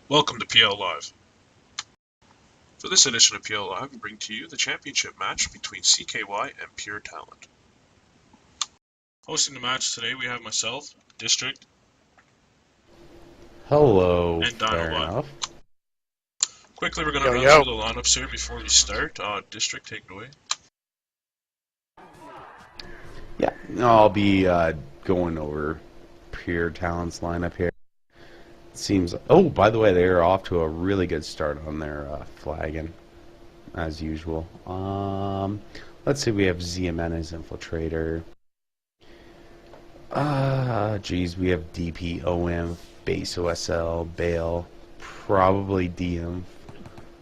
Welcome to PL Live. For this edition of PL Live, we bring to you the championship match between CKY and Pure Talent. Hosting the match today, we have myself, District, Hello, and fair Dinobot. enough. Quickly, we're going to run through the lineups here before we start. District, take it away. Yeah, I'll be going over Pure Talent's lineup here. Seems. Oh, by the way, they're off to a really good start on their flagging, as usual. Let's see. We have ZMN as infiltrator. Geez, we have DP, OM, base OSL, Bale, probably DM,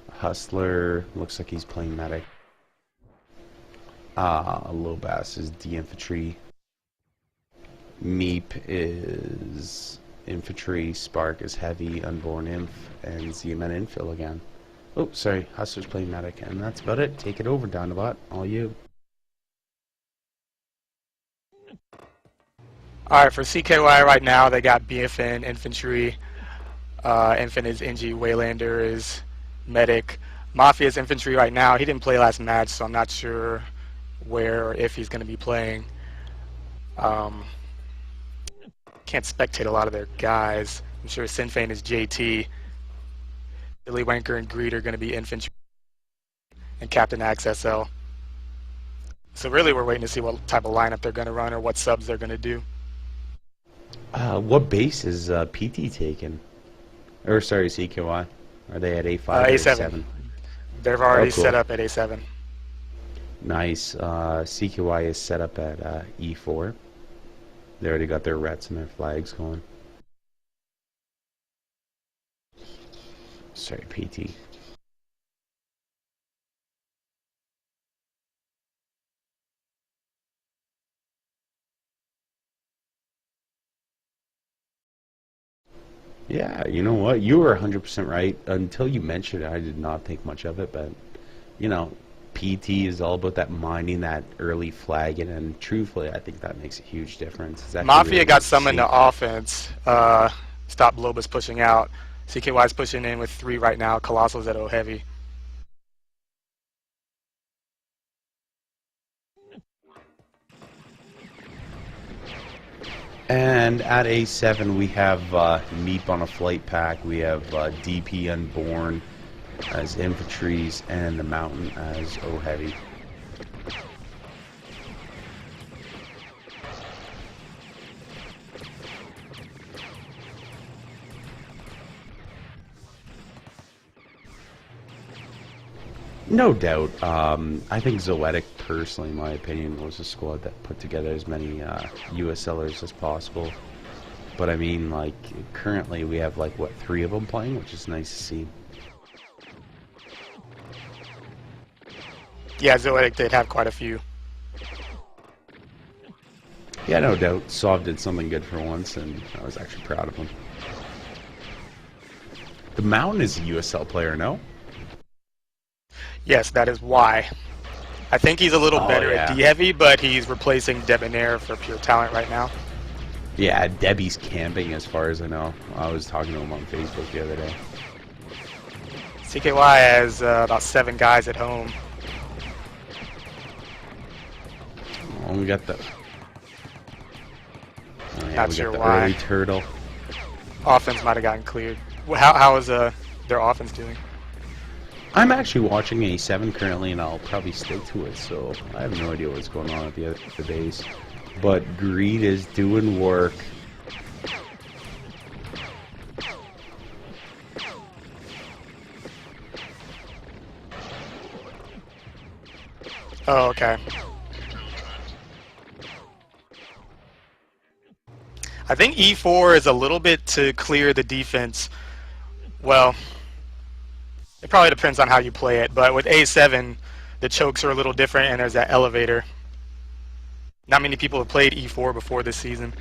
Hustler. Looks like he's playing medic. Lobas is D infantry. Meep is infantry. Spark is heavy. Unborn inf, and ZMN infill again. Oh, sorry, Hustler's playing medic, and that's about it. Take it over, Dinobot. All you. Alright, for CKY right now, they got BFN, infantry. Infant is NG, Waylander is medic. Mafia's infantry right now. He didn't play last match, so I'm not sure where or if he's going to be playing. Can't spectate a lot of their guys. I'm sure Sinfane is JT. Billy Wanker and Greed are going to be infantry. And Captain Axe SL. So really we're waiting to see what type of lineup they're going to run or what subs they're going to do. What base is PT taking? Or sorry, CKY. Are they at A5 or A7? They're already cool. set up at A7. Nice. CKY is set up at E4. They already got their rets and their flags going. Sorry, PT. Yeah, you know what? You were 100% right. Until you mentioned it, I did not think much of it, but, you know, PT is all about that mining, that early flagging, and truthfully, I think that makes a huge difference. Mafia really got some in the offense. Stop Lobas pushing out. CKY's pushing in with 3 right now. Colossal's at O heavy. And at A7, we have Meep on a flight pack. We have DP Unborn as infantries, and the Mountain as O heavy. No doubt. I think Zoetic, personally, in my opinion, was a squad that put together as many USLers as possible. But I mean, like, currently we have, like, what, 3 of them playing, which is nice to see. Yeah, Zoetic did have quite a few. Yeah, no doubt. Sov did something good for once, and I was actually proud of him. The Mountain is a USL player, no? Yes, that is why. I think he's a little better at D-heavy, but he's replacing Debonair for Pure Talent right now. Yeah, Debbie's camping as far as I know. I was talking to him on Facebook the other day. CKY has about 7 guys at home. Oh, we got the... Oh, yeah, Not sure why. Early turtle. Offense might have gotten cleared. How is their offense doing? I'm actually watching A7 currently, and I'll probably stick to it, so I have no idea what's going on at the base. But Greed is doing work. Oh, okay. I think E4 is a little bit to clear the defense. Well, it probably depends on how you play it, but with A7, the chokes are a little different, and there's that elevator. Not many people have played E4 before this season.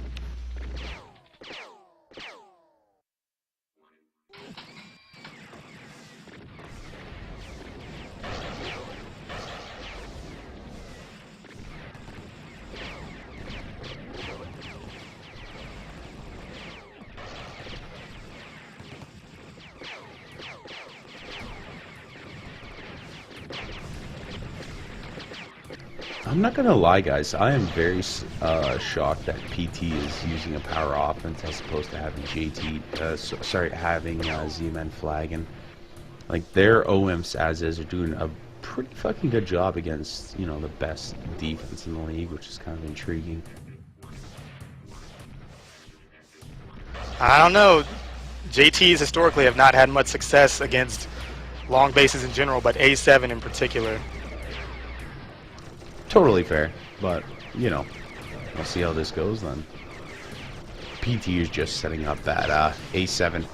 I'm not gonna lie, guys. I am very shocked that PT is using a power offense as opposed to having having Z-Men flagging. Like, their OMs as is are doing a pretty fucking good job against, you know, the best defense in the league, which is kind of intriguing. I don't know. JTs historically have not had much success against long bases in general, but A7 in particular. Totally fair, but, you know, we'll see how this goes then. PT is just setting up that A7.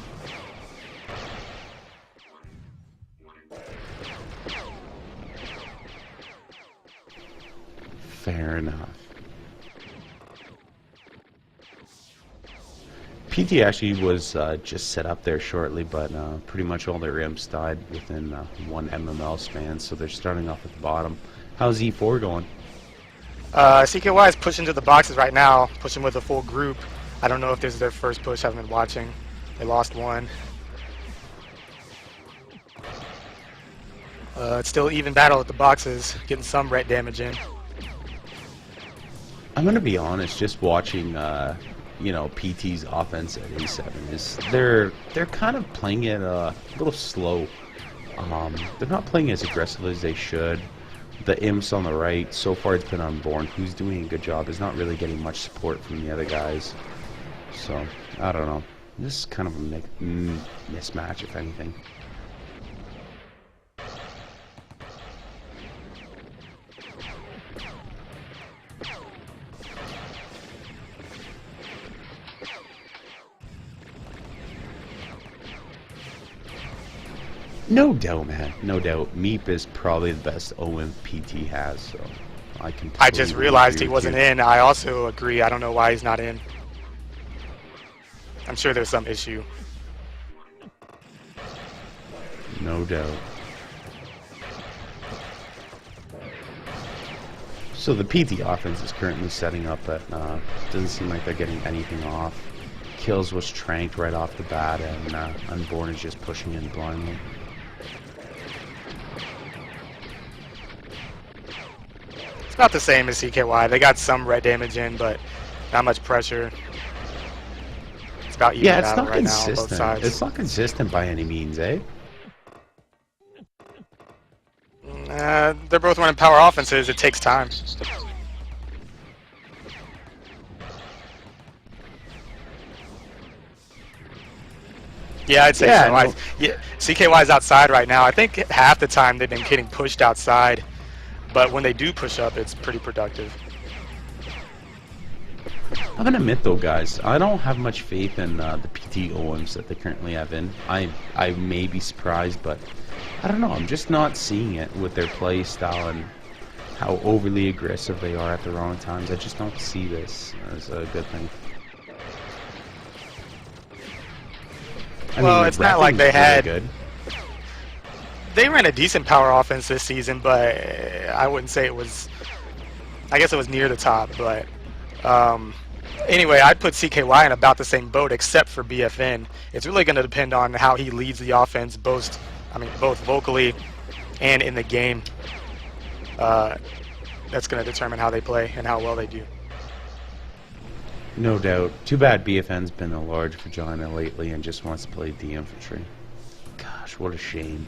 Fair enough. PT actually was just set up there shortly, but pretty much all their imps died within one MML span, so they're starting off at the bottom. How's E4 going? CKY is pushing to the boxes right now, pushing with a full group. I don't know if this is their first push. I haven't been watching. They lost one. It's still even battle at the boxes, getting some ret damage in. I'm gonna be honest, just watching you know, PT's offense at A7 is they're kind of playing it a little slow. They're not playing as aggressively as they should. The imps on the right, so far it's been Unborn, who's doing a good job, is not really getting much support from the other guys. So, I don't know. This is kind of a mismatch, if anything. No doubt, man. No doubt. Meep is probably the best OM PT has, so I can. I just realized he wasn't in. I also agree. I don't know why he's not in. I'm sure there's some issue. No doubt. So the PT offense is currently setting up at, doesn't seem like they're getting anything off. Kills was tranked right off the bat, and Unborn is just pushing in blindly. It's not the same as CKY. They got some red damage in, but not much pressure. It's about even battle right now on both sides. It's not consistent by any means, eh? They're both running power offenses. It takes time. Yeah, I'd say so. No. CKY's outside right now. I think half the time they've been getting pushed outside, but when they do push up, it's pretty productive. I'm gonna admit though, guys, I don't have much faith in the PT OMs that they currently have in. I may be surprised, but I don't know. I'm just not seeing it with their play style and how overly aggressive they are at the wrong times. I just don't see this as a good thing. Well, it's not like they had. Really good. They ran a decent power offense this season, but I wouldn't say it was. I guess it was near the top, but anyway, I'd put CKY in about the same boat, except for BFN. It's really going to depend on how he leads the offense, both vocally and in the game. That's going to determine how they play and how well they do. No doubt. Too bad BFN's been a large vagina lately and just wants to play the infantry. Gosh, what a shame.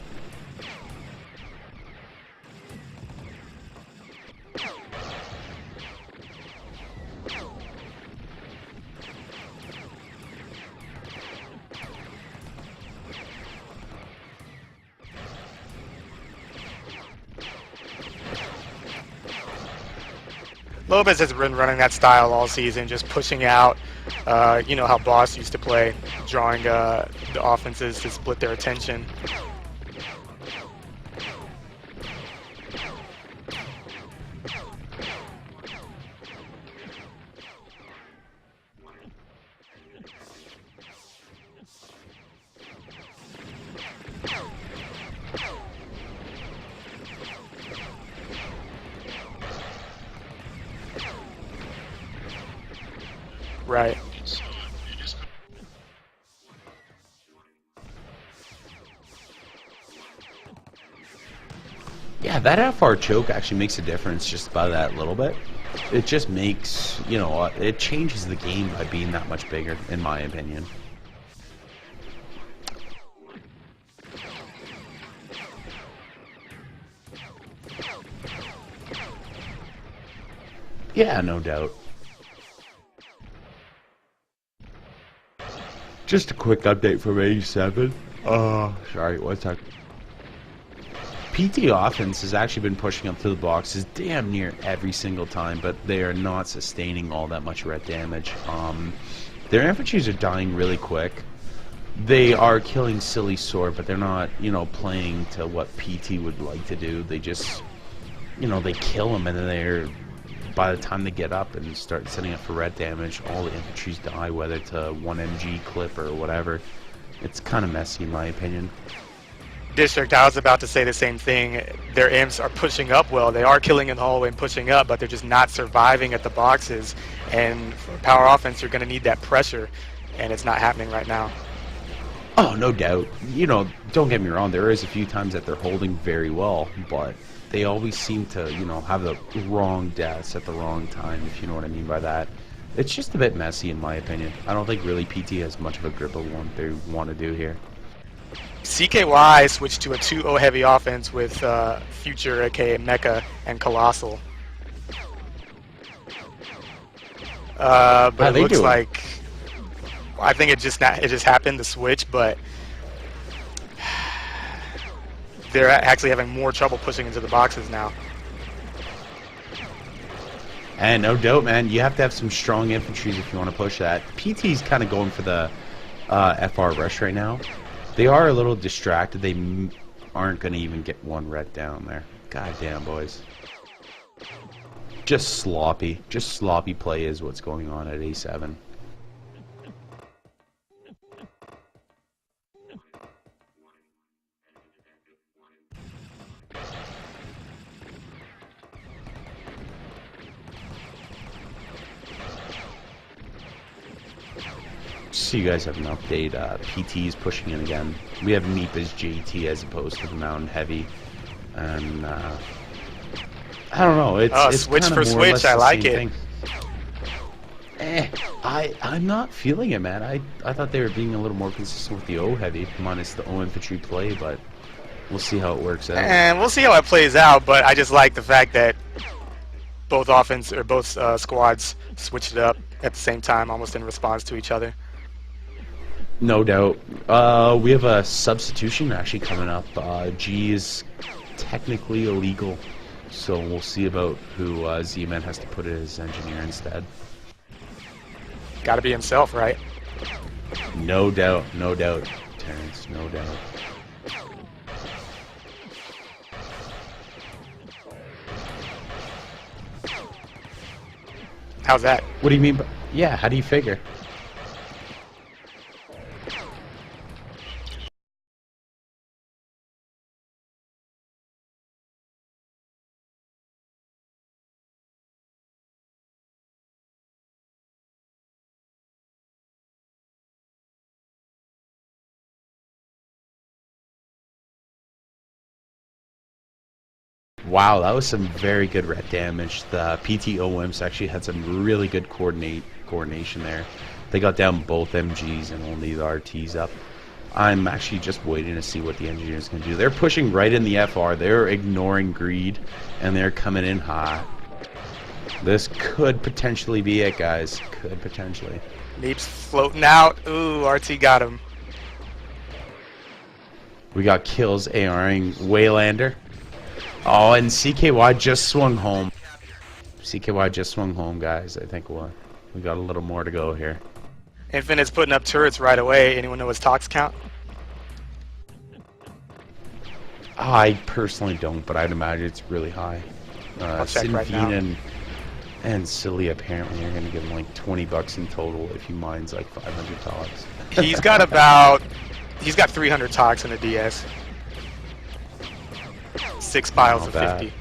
Lopez has been running that style all season, just pushing out. You know how Boss used to play, drawing the offenses to split their attention. Right. Yeah, that FR choke actually makes a difference just by that little bit. It just makes, you know, it changes the game by being that much bigger, in my opinion. Yeah, no doubt. Just a quick update from 87. Sorry, what's that? PT offense has actually been pushing up to the boxes damn near every single time, but they are not sustaining all that much red damage. Their infantries are dying really quick. They are killing silly sort, but they're not, you know, playing to what PT would like to do. They just, you know, they kill them, and then they're, by the time they get up and start setting up for red damage, all the infantries die, whether it's a 1 mg clip or whatever. It's kind of messy in my opinion. District, I was about to say the same thing. Their imps are pushing up well. They are killing in the hallway and pushing up, but they're just not surviving at the boxes. And for power offense, you're going to need that pressure, and it's not happening right now. Oh, no doubt. You know, don't get me wrong, there is a few times that they're holding very well, but they always seem to, you know, have the wrong deaths at the wrong time, if you know what I mean by that. It's just a bit messy in my opinion. I don't think really PT has much of a grip of what they want to do here. CKY switched to a 2-0 heavy offense with Future, aka Mecha, and Colossal. But it looks like, I think it just happened to switch, but they're actually having more trouble pushing into the boxes now. And no doubt, man, you have to have some strong infantry if you want to push that. PT's kind of going for the FR rush right now. They are a little distracted. They aren't going to even get one red down there. God damn, boys. Just sloppy. Just sloppy play is what's going on at A7. So you guys have an update. PT is pushing in again. We have Meep as JT as opposed to the Mountain Heavy, and I don't know. It's switch kind for of more or switch. less I the like same it. thing. I'm not feeling it, man. I thought they were being a little more consistent with the O Heavy minus the O Infantry play, but we'll see how it works out. And we'll see how it plays out. But I just like the fact that both squads switched it up at the same time, almost in response to each other. No doubt. We have a substitution actually coming up. G is technically illegal, so we'll see about who Z-Man has to put as engineer instead. Got to be himself, right? No doubt, Terrence, no doubt. How's that? What do you mean by... Yeah, how do you figure? Wow, that was some very good red damage. The PTO imps actually had some really good coordination there. They got down both MGs and only the RTs up. I'm actually just waiting to see what the engineers can do. They're pushing right in the FR. They're ignoring greed, and they're coming in hot. This could potentially be it, guys. Could potentially. Meep's floating out. Ooh, RT got him. We got kills ARing Waylander. Oh, and CKY just swung home. CKY just swung home, guys. I think we got a little more to go here. Infinite's putting up turrets right away. Anyone know his tox count? I personally don't, but I'd imagine it's really high. I'll check right now. And Silly apparently are going to give him like $20 in total if he mines like 500 tox. He's got 300 tox in the DS. 6 piles of 50.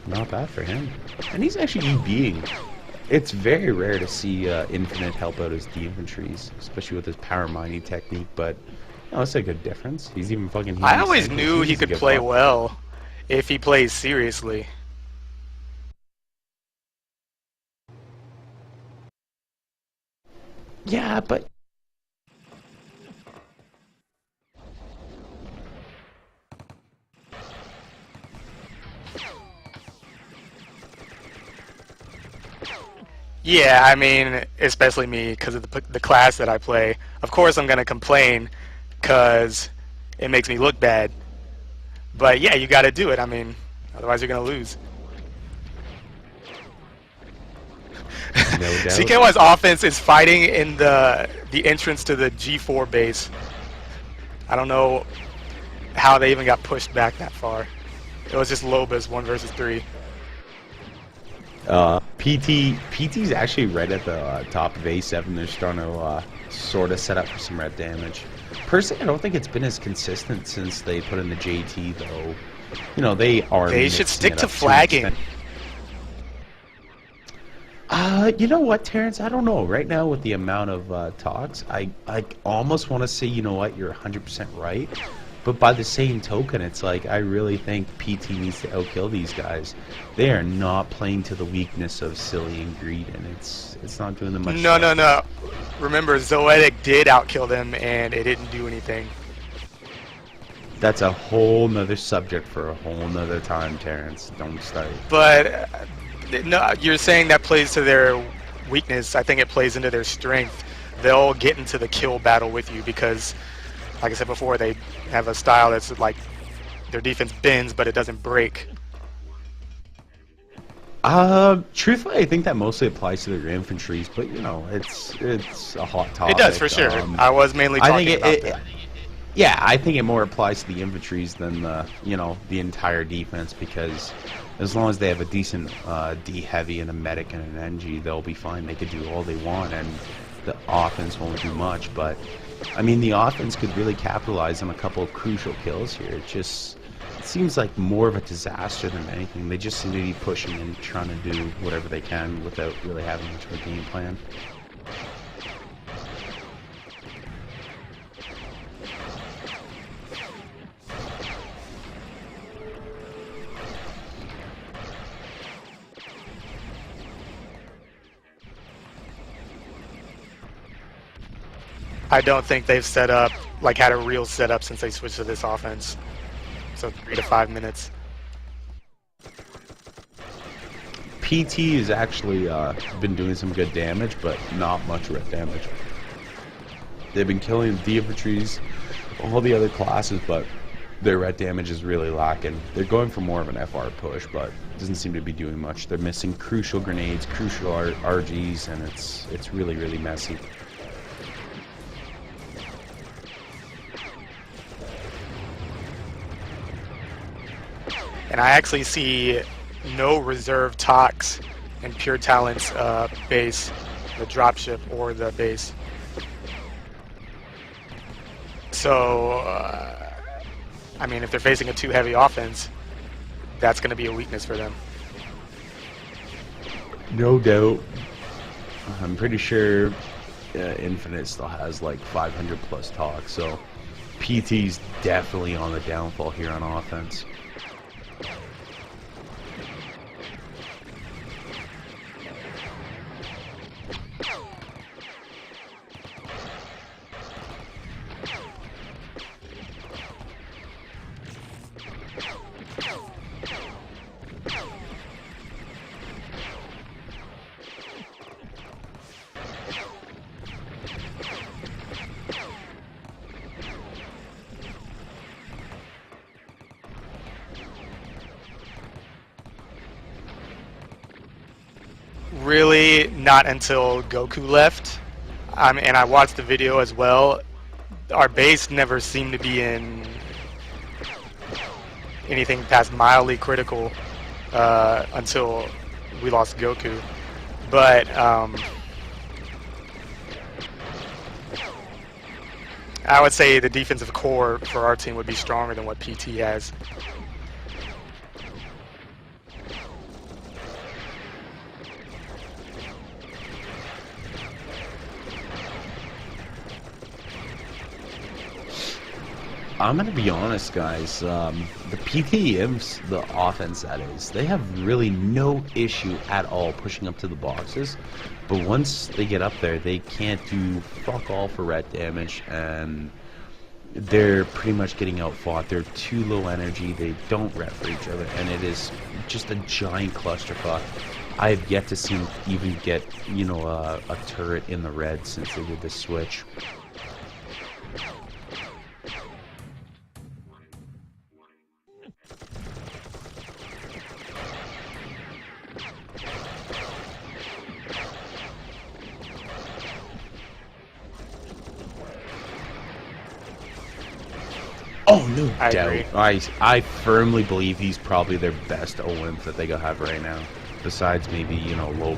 Not bad for him. And he's actually EBing. It's very rare to see Infinite help out his D-infantries, especially with his power mining technique, but it's a good difference. He's even fucking... I always knew he could play well. if he plays seriously. Yeah, but Yeah, I mean, especially me because of the class that I play. Of course, I'm gonna complain because it makes me look bad. But yeah, you got to do it. I mean, otherwise you're gonna lose. no doubt. CKY's offense is fighting in the entrance to the G4 base. I don't know how they even got pushed back that far. It was just Lobas 1 versus 3. PT's actually right at the top of A7. They're starting to sort of set up for some red damage. Personally, I don't think it's been as consistent since they put in the JT, though. You know, they are. They should stick to flagging. You know what, Terrence? I don't know. Right now, with the amount of talks, I almost want to say, you know what, you're 100% right. But by the same token, it's like I really think PT needs to outkill these guys. They are not playing to the weakness of Silly and Greed, and it's not doing them much. No. Remember, Zoetic did outkill them, and it didn't do anything. That's a whole nother subject for a whole nother time, Terrence. Don't start. But no, you're saying that plays to their weakness. I think it plays into their strength. They'll get into the kill battle with you because, like I said before, they have a style that's like their defense bends, but it doesn't break. Truthfully, I think that mostly applies to their infantries, but you know, it's a hot topic. It does for sure. I was mainly talking about that. Yeah, I think it more applies to the infantries than the entire defense, because as long as they have a decent D heavy and a medic and an NG, they'll be fine. They could do all they want, and the offense won't do much. But I mean, the offense could really capitalize on a couple of crucial kills here. It seems like more of a disaster than anything. They just seem to be pushing and trying to do whatever they can without really having much of a game plan. I don't think they've had a real setup since they switched to this offense. So 3 to 5 minutes. PT has actually been doing some good damage, but not much red damage. They've been killing the infantries, all the other classes, but their red damage is really lacking. They're going for more of an FR push, but it doesn't seem to be doing much. They're missing crucial grenades, crucial RGs, and it's really, really messy. And I actually see no reserve talks in Pure Talent's base, the dropship or the base. So, I mean, if they're facing a too heavy offense, that's going to be a weakness for them. No doubt. I'm pretty sure Infinite still has like 500 plus talks, so PT's definitely on the downfall here on offense. Really, not until Goku left. And I watched the video as well. Our base never seemed to be in anything past mildly critical until we lost Goku. But I would say the defensive core for our team would be stronger than what PT has. I'm gonna be honest, guys. The PT Imps, the offense that is, they have really no issue at all pushing up to the boxes. But once they get up there, they can't do fuck all for ret damage, and they're pretty much getting outfought. They're too low energy. They don't ret for each other, and it is just a giant clusterfuck. I have yet to see them even get, you know, a turret in the red since they did this switch. Oh, no doubt. I firmly believe he's probably their best OIMP that they have right now. Besides maybe, you know, low.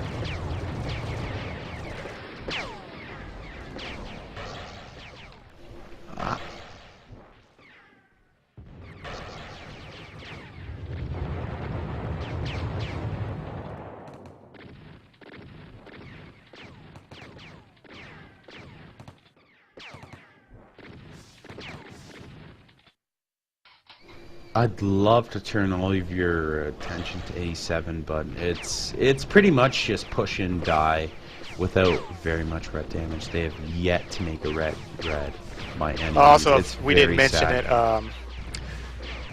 I'd love to turn all of your attention to A7, but it's pretty much just push and die without very much ret damage. They have yet to make a red by any means. Also, it's we didn't mention sad. it.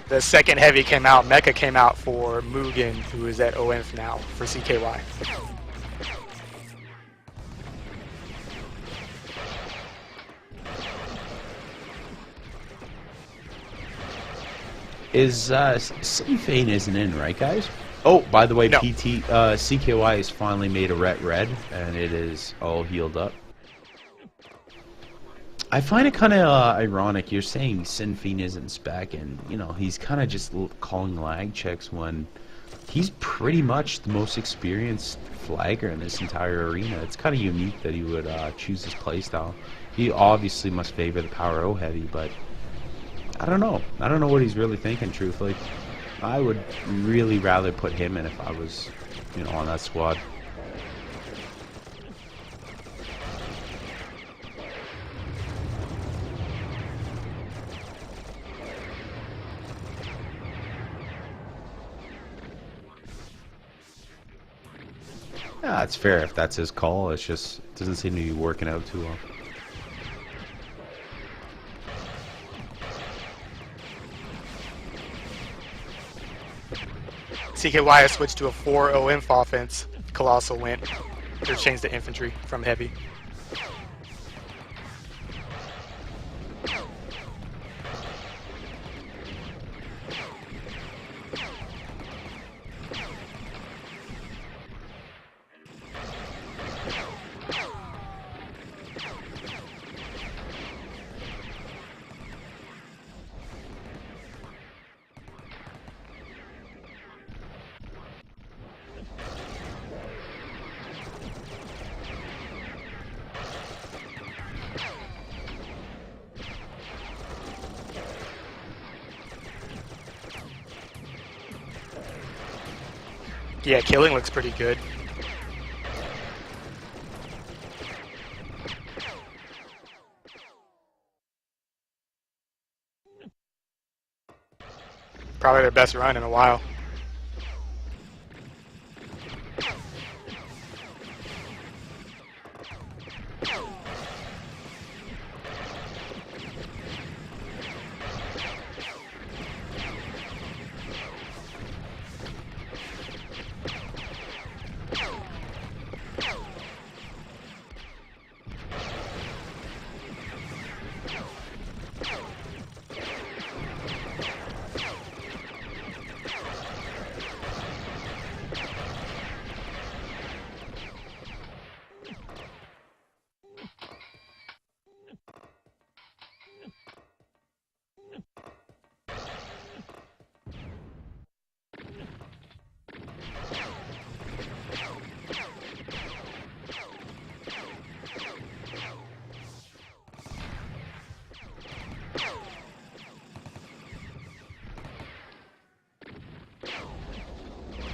The second heavy came out. Mecha came out for Mugen, who is at OINF now for CKY. Is Sinfane isn't in, right, guys? Oh, by the way, No. CKY has finally made a red, and it is all healed up. I find it kind of ironic. You're saying Sinfane isn't spec, and you know he's kind of just calling lag checks when he's pretty much the most experienced flagger in this entire arena. It's kind of unique that he would choose his playstyle. He obviously must favor the power O heavy, but I don't know. I don't know what he's really thinking, truthfully. I would really rather put him in if I was, you know, on that squad. Yeah, that's fair if that's his call. It's just, it doesn't seem to be working out too well. CKY has switched to a 4 OINF offense. Colossal went. Or changed to infantry from heavy. Yeah, killing looks pretty good. Probably their best run in a while.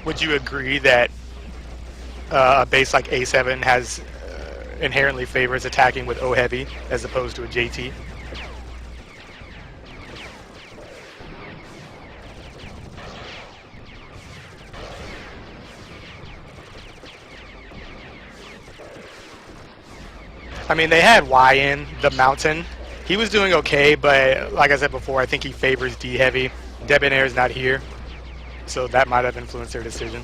Would you agree that a base like A7 has inherently favors attacking with O heavy as opposed to a JT? I mean, they had Y in the mountain. He was doing okay, but like I said before, I think he favors D heavy. Debonair is not here, so that might have influenced their decision.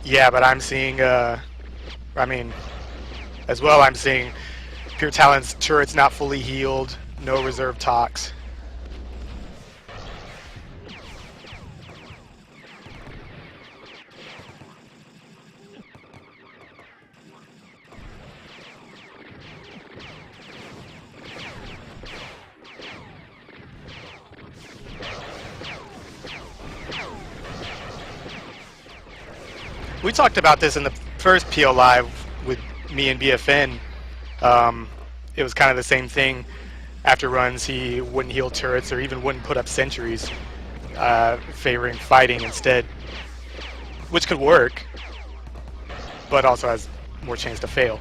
Yeah, but I'm seeing, I mean, as well, I'm seeing Pure Talon's turret's not fully healed, no reserve tox. We talked about this in the first PL Live with me and BFN. It was kind of the same thing. After runs, he wouldn't heal turrets or even wouldn't put up sentries, favoring fighting instead, which could work, but also has more chance to fail.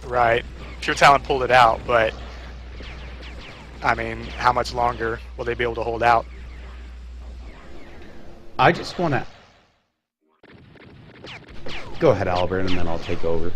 Right. Pure Talent pulled it out, but I mean, how much longer will they be able to hold out? I just want to... Go ahead, Albert, and then I'll take over.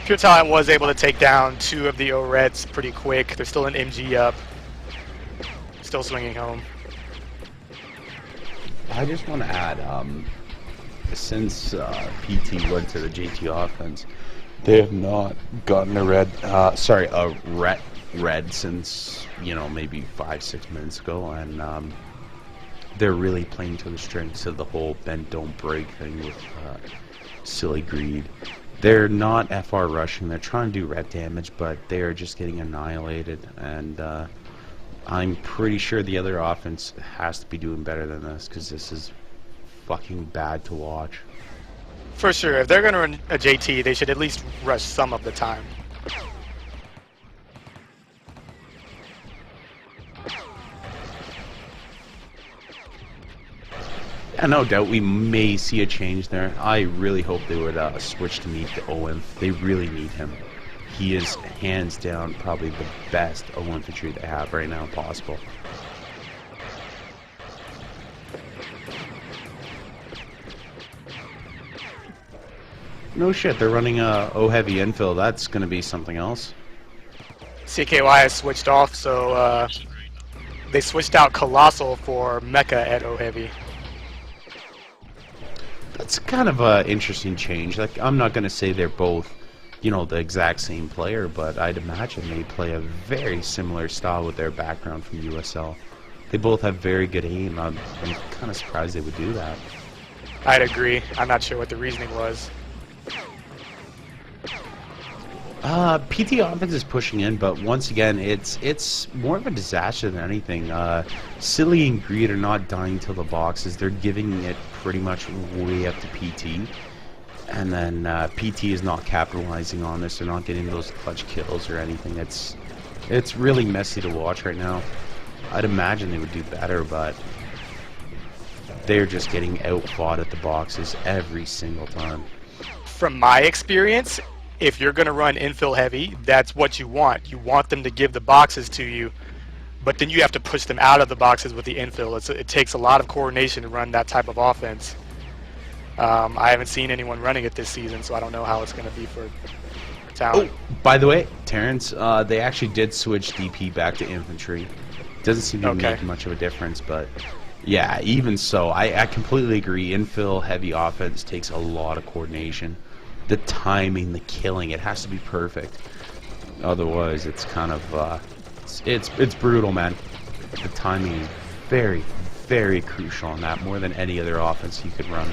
Pure Talent was able to take down 2 of the O-Reds pretty quick. There's still an MG up. Still swinging home. I just want to add, since PT went to the JT offense, they have not gotten a red since, you know, maybe 5-6 minutes ago, and they're really playing to the strengths of the whole bend don't break thing with silly greed. They're not FR rushing, they're trying to do red damage, but they're just getting annihilated, and I'm pretty sure the other offense has to be doing better than this, because this is fucking bad to watch. For sure, if they're going to run a JT, they should at least rush some of the time. Yeah, no doubt we may see a change there. I really hope they would switch to meet the O-Inf. They really need him. He is hands down probably the best O-Infantry they have right now possible. No shit, they're running a O-Heavy infill. That's going to be something else. CKY has switched off, so they switched out Colossal for Mecha at O-Heavy. That's kind of an interesting change. Like, I'm not going to say they're both you know, the exact same player, but I'd imagine they play a very similar style with their background from USL. They both have very good aim. I'm kind of surprised they would do that. I'd agree. I'm not sure what the reasoning was. PT offense is pushing in, but once again, it's more of a disaster than anything. Silly and Greed are not dying till the boxes. They're giving it pretty much way up to PT. And then PT is not capitalizing on this. They're not getting those clutch kills or anything. It's really messy to watch right now. I'd imagine they would do better, but they're just getting outfought at the boxes every single time. From my experience, if you're going to run infill heavy, that's what you want. You want them to give the boxes to you, but then you have to push them out of the boxes with the infill. It takes a lot of coordination to run that type of offense. I haven't seen anyone running it this season, so I don't know how it's going to be for talent. Oh, by the way, Terrence, they actually did switch DP back to infantry. Doesn't seem to make much of a difference, but yeah, even so, I completely agree. Infill heavy offense takes a lot of coordination. The timing, the killing, it has to be perfect. Otherwise, it's kind of it's brutal, man. The timing is very, very crucial on that, more than any other offense you could run.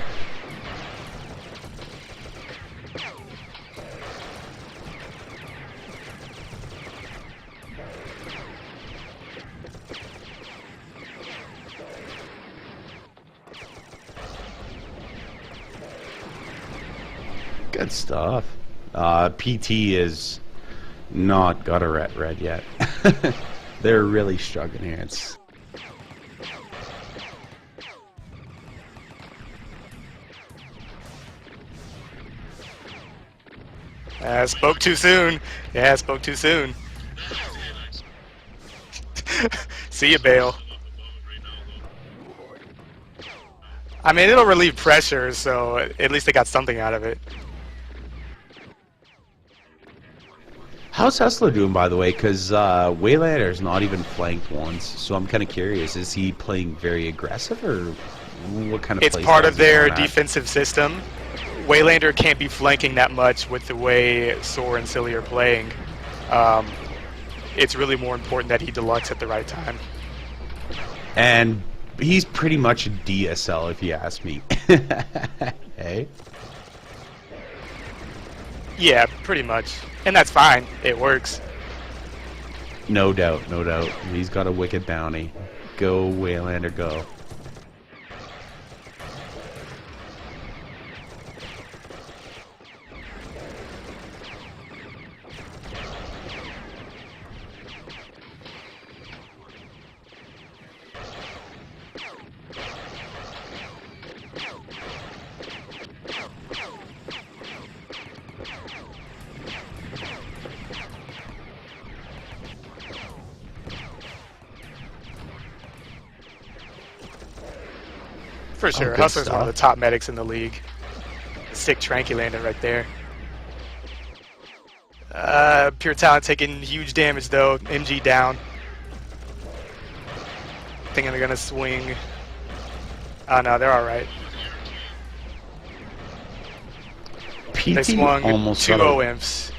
Good stuff. PT is not got a red yet. They're really struggling here. Spoke too soon. Yeah, spoke too soon. See you, Bale. I mean, it'll relieve pressure, so at least they got something out of it. How's Hessler doing, by the way? Because Waylander's not even flanked once, so I'm kind of curious. Is he playing very aggressive, or what kind of It's play part style of is he their going at? defensive system. Waylander can't be flanking that much with the way Soar and Silly are playing. It's really more important that he deluxe at the right time. And he's pretty much a DSL, if you ask me. Hey? Yeah, pretty much. And that's fine. It works. No doubt, no doubt. He's got a wicked bounty. Go, Waylander, go. For sure. good Hustler's one of stuff. the top medics in the league. Sick Tranquilander right there. Pure Talent taking huge damage though. MG down. Thinking they're gonna swing. Oh no, they're alright. They PT swung almost two got a- OIMPs.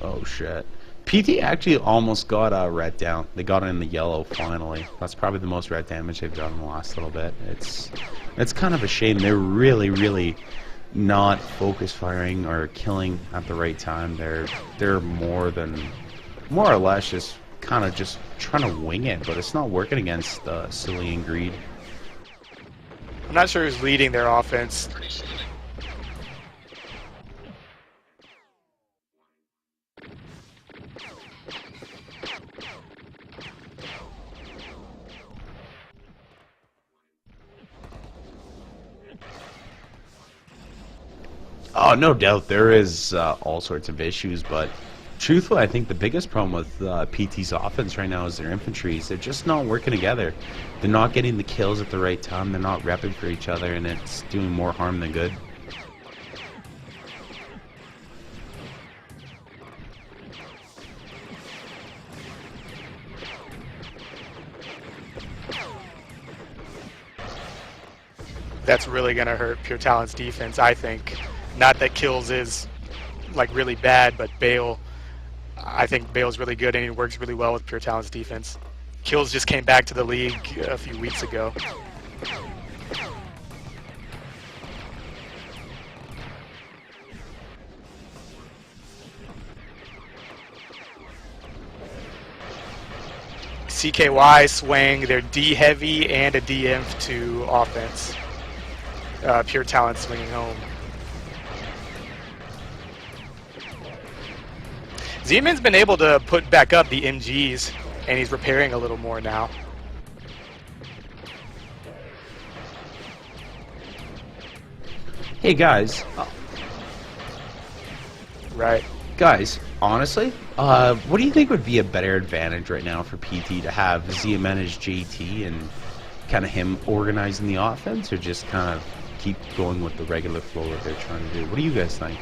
Oh shit. PT actually almost got a red down. They got it in the yellow finally. That's probably the most red damage they've done in the last little bit. It's kind of a shame. They're really not focus firing or killing at the right time. They're more or less just kind of just trying to wing it, but it's not working against Silly and Greed. I'm not sure who's leading their offense. Oh, no doubt there is all sorts of issues, but truthfully, I think the biggest problem with PT's offense right now is their infantries. They're just not working together. They're not getting the kills at the right time. They're not repping for each other, and it's doing more harm than good. That's really going to hurt Pure Talent's defense, I think. Not that kills is like really bad, but Bale, I think Bale's really good and he works really well with Pure Talent's defense. Kills just came back to the league a few weeks ago. CKY swing, they're D heavy and a DF to offense. Pure Talent swinging home. Zeman's been able to put back up the MGs, and he's repairing a little more now. Hey guys. Right. Guys, honestly, what do you think would be a better advantage right now for PT, to have ZMN as JT and kind of him organizing the offense, or just kind of keep going with the regular flow that they're trying to do? What do you guys think?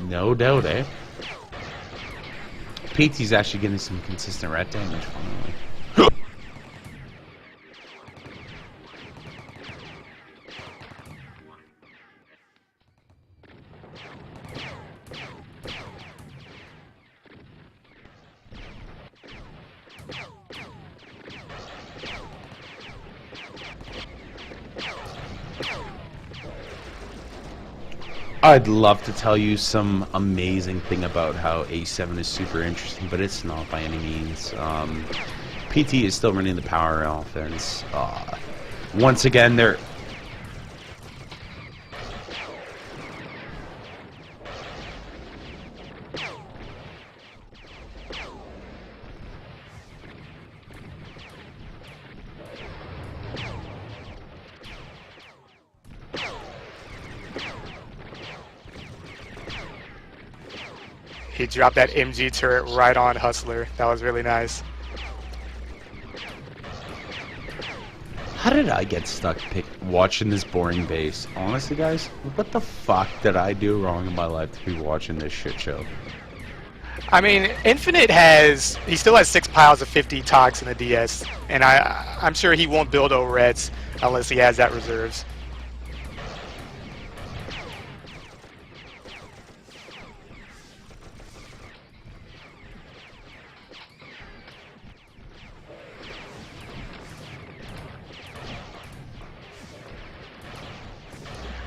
No doubt, eh? PT's actually getting some consistent rat damage finally. I'd love to tell you some amazing thing about how A7 is super interesting, but it's not by any means. PT is still running the power offense. Once again, they're... He dropped that MG turret right on Hustler. That was really nice. How did I get stuck watching this boring base? Honestly, guys, what the fuck did I do wrong in my life to be watching this shit show? I mean, Infinite he still has 6 piles of 50 tox in the DS, and I'm sure he won't build O-Reds unless he has that reserves.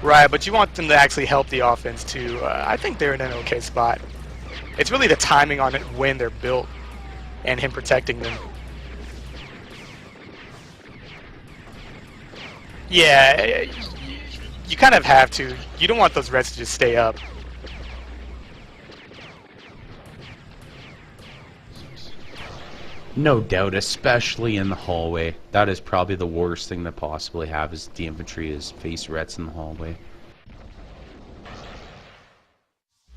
Right, but you want them to actually help the offense too. I think they're in an okay spot. It's really the timing on it when they're built and him protecting them. Yeah, you kind of have to. You don't want those reds to just stay up. No doubt, especially in the hallway. That is probably the worst thing to possibly have, is the infantry is face rets in the hallway.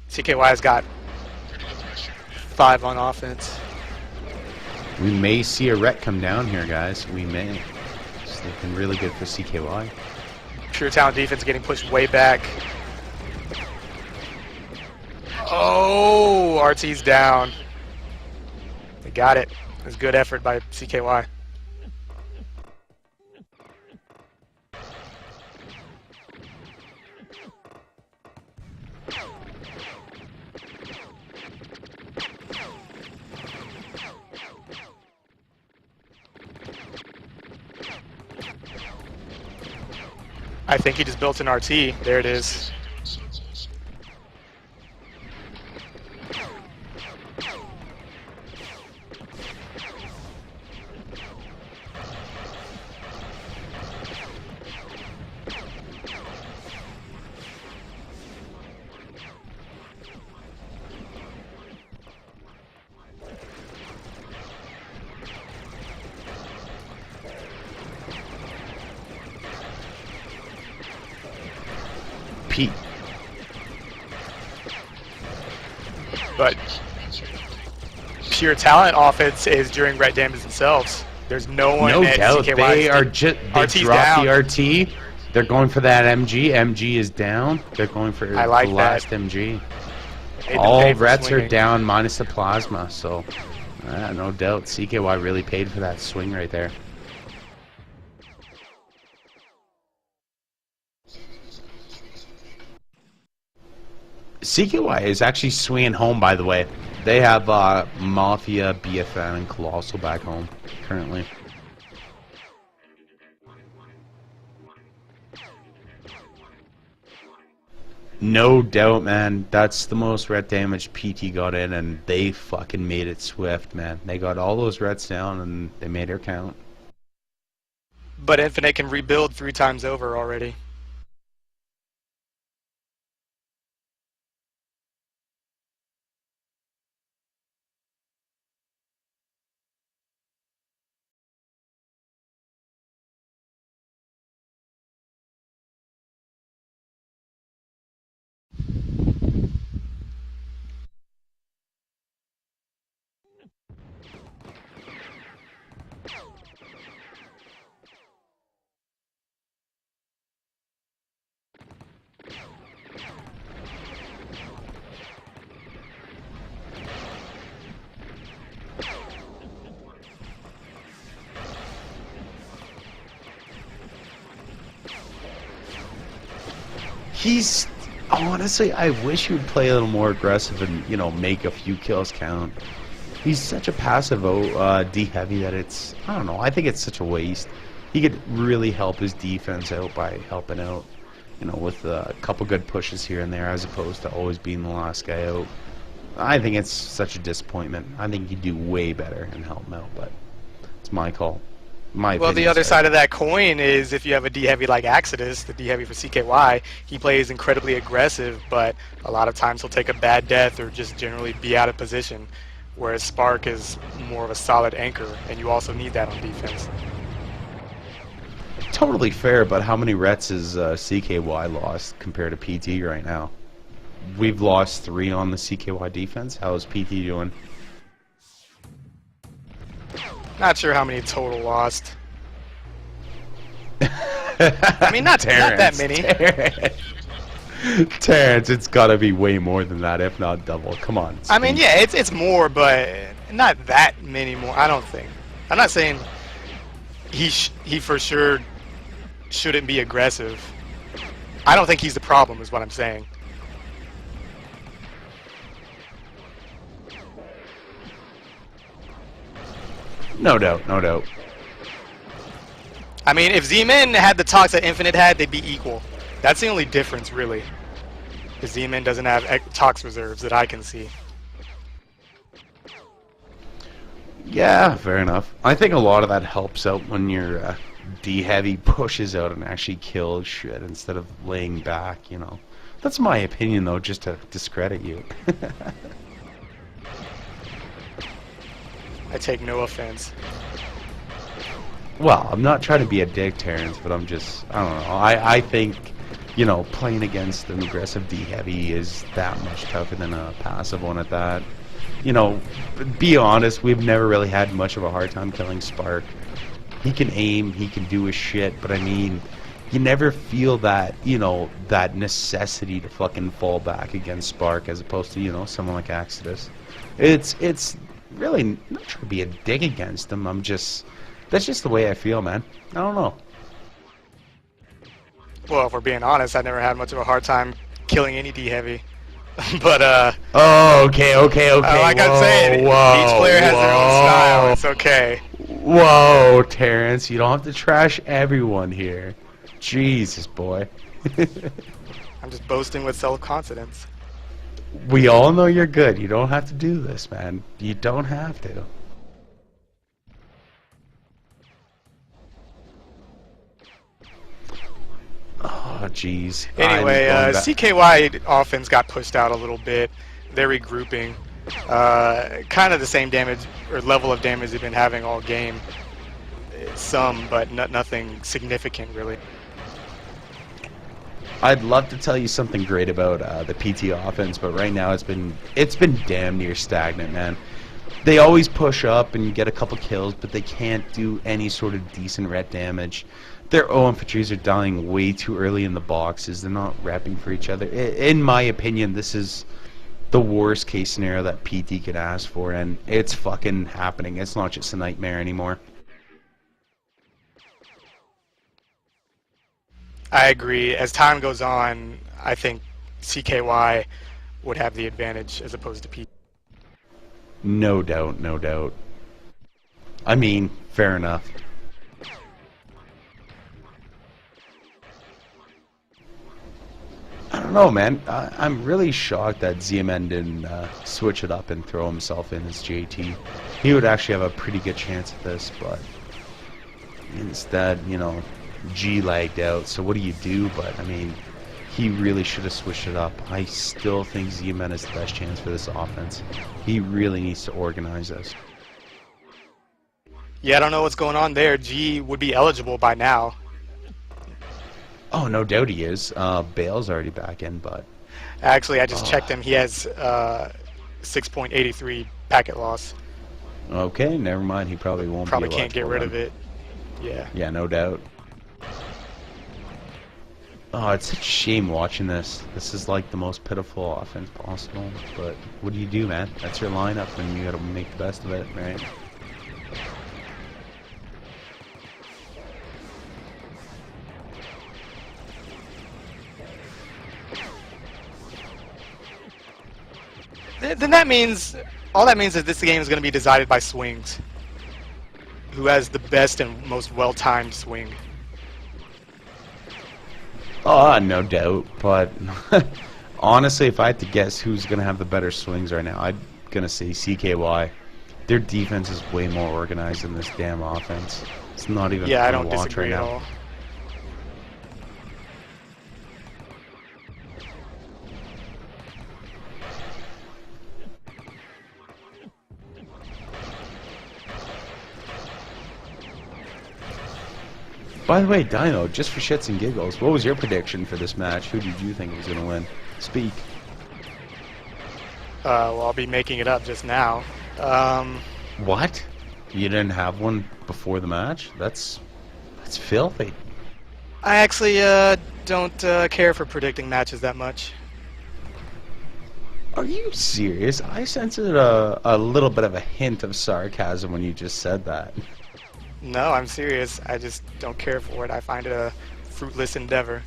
CKY's got 5 on offense. We may see a ret come down here, guys. We may. It's looking really good for CKY. Pure Talent defense getting pushed way back. Oh, RT's down. They got it. It was good effort by CKY. I think he just built an RT. There it is. Pete. But pure talent offense is during red damage themselves. There's no one No at doubt, CKY. they are just they RT's dropped down. the RT. They're going for that MG. MG is down. They're going for I like the last that. MG. Made them All pay for Rets are swinging. down minus the plasma, so no doubt CKY really paid for that swing right there. CKY is actually swinging home, by the way. They have Mafia, BFN, and Colossal back home currently. No doubt, man. That's the most ret damage PT got in, and they fucking made it swift, man. They got all those rets down, and they made her count. But Infinite can rebuild 3 times over already. He's honestly, I wish he would play a little more aggressive and, you know, make a few kills count. He's such a passive D heavy that it's, I don't know, I think it's such a waste. He could really help his defense out by helping out, you know, with a couple good pushes here and there as opposed to always being the last guy out. I think it's such a disappointment. I think he'd do way better and help him out, but it's my call. Well, the other side of that coin is if you have a D-heavy like Exodus, the D-heavy for CKY, he plays incredibly aggressive, but a lot of times he'll take a bad death or just generally be out of position, whereas Spark is more of a solid anchor, and you also need that on defense. Totally fair, but how many rets is CKY lost compared to PT right now? We've lost 3 on the CKY defense. How is PT doing? Not sure how many total lost. I mean, not that many. Terrence, it's gotta be way more than that, if not double. Come on. I mean, yeah, it's more, but not that many more. I don't think. I'm not saying he for sure shouldn't be aggressive. I don't think he's the problem, is what I'm saying. No doubt, no doubt. I mean, if Z-Man had the talks that Infinite had, they'd be equal. That's the only difference, really. Because Z-Man doesn't have talks reserves that I can see. Yeah, fair enough. I think a lot of that helps out when your D-heavy pushes out and actually kills shit instead of laying back, you know. That's my opinion, though, just to discredit you. I take no offense. Well, I'm not trying to be a dick, Terrence, but I'm just, I don't know. I think, you know, playing against an aggressive D-heavy is that much tougher than a passive one at that. You know, be honest, we've never really had much of a hard time killing Spark. He can aim, he can do his shit, but I mean, you never feel that, you know, that necessity to fucking fall back against Spark as opposed to, you know, someone like Exodus. It's really not trying to be a dig against him. I'm just, that's just the way I feel, man. I don't know. Well, if we're being honest, I never had much of a hard time killing any D-heavy. But, oh, okay. like I'm saying, each player has their own style. It's okay. Whoa, Terrence, you don't have to trash everyone here. Jesus, boy. I'm just boasting with self-confidence. We all know you're good. You don't have to do this, man. You don't have to. Oh, jeez. Anyway, CKY offense got pushed out a little bit. They're regrouping. Kind of the same damage or level of damage they've been having all game. Some, but nothing significant, really. I'd love to tell you something great about the PT offense, but right now it's been damn near stagnant, man. They always push up and get a couple kills, but they can't do any sort of decent ret damage. Their O infantries are dying way too early in the boxes. They're not repping for each other. In my opinion, this is the worst case scenario that PT could ask for, and it's fucking happening. It's not just a nightmare anymore. I agree. As time goes on, I think CKY would have the advantage as opposed to PT. No doubt, no doubt. I mean, fair enough. I don't know, man. I'm really shocked that ZMN didn't switch it up and throw himself in as JT. He would actually have a pretty good chance at this, but instead, you know, G lagged out. So what do you do? But, I mean, he really should have switched it up. I still think ZMN is the best chance for this offense. He really needs to organize this. Yeah, I don't know what's going on there. G would be eligible by now. Oh, no doubt he is. Bale's already back in, but... Actually, I just checked him. He has 6.83 packet loss. Okay, never mind. He probably won't Probably be can't get rid of then. it. Yeah. Yeah, no doubt. Oh, it's such a shame watching this. This is like the most pitiful offense possible. But what do you do, man? That's your lineup, and you gotta make the best of it, right? Then that means, all that means is this game is going to be decided by swings. Who has the best and most well-timed swing? Oh, no doubt. But honestly, if I had to guess who's gonna have the better swings right now, I'm gonna say CKY. Their defense is way more organized than this damn offense. It's not even Yeah, I fun don't to watch disagree right at now. all. By the way, Dino, just for shits and giggles, what was your prediction for this match? Who did you think was going to win? Speak. Well, I'll be making it up just now. What? You didn't have one before the match? That's filthy. I actually don't care for predicting matches that much. Are you serious? I sensed a little bit of a hint of sarcasm when you just said that. No, I'm serious. I just don't care for it. I find it a fruitless endeavor.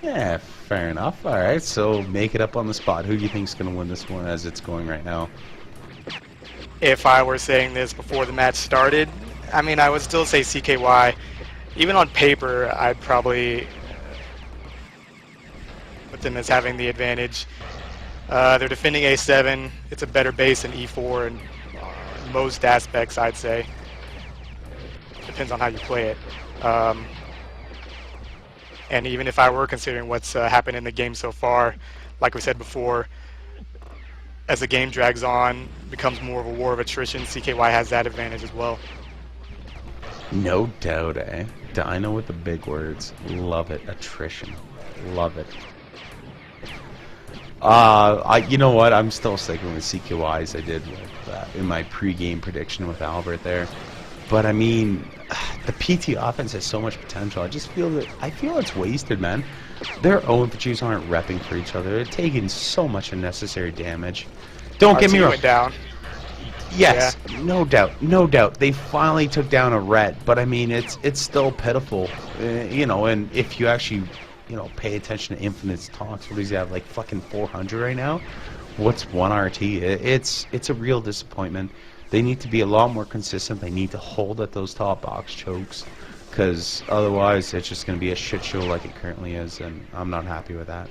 Yeah, fair enough. All right, so make it up on the spot. Who do you think's going to win this one as it's going right now? If I were saying this before the match started, I mean, I would still say CKY. Even on paper, I'd probably put them as having the advantage. They're defending A7. It's a better base than E4 in most aspects, I'd say. Depends on how you play it. And even if I were considering what's happened in the game so far, like we said before, as the game drags on, becomes more of a war of attrition, CKY has that advantage as well. No doubt, eh? Dino with the big words. Love it. Attrition. Love it. You know what? I'm still sticking with CKY as I did with, in my pre-game prediction with Albert there. But I mean, the PT offense has so much potential. I feel it's wasted, man. Their O infantries aren't repping for each other. They're taking so much unnecessary damage. Don't get me wrong. Went down. Yes, yeah. No doubt. They finally took down a ret, but I mean, it's still pitiful, you know. And if you actually, you know, pay attention to Infinite's talks, what does he have, like fucking 400 right now? What's 1 RT? It's a real disappointment. They need to be a lot more consistent. They need to hold at those top box chokes, because otherwise it's just going to be a shit show like it currently is, and I'm not happy with that.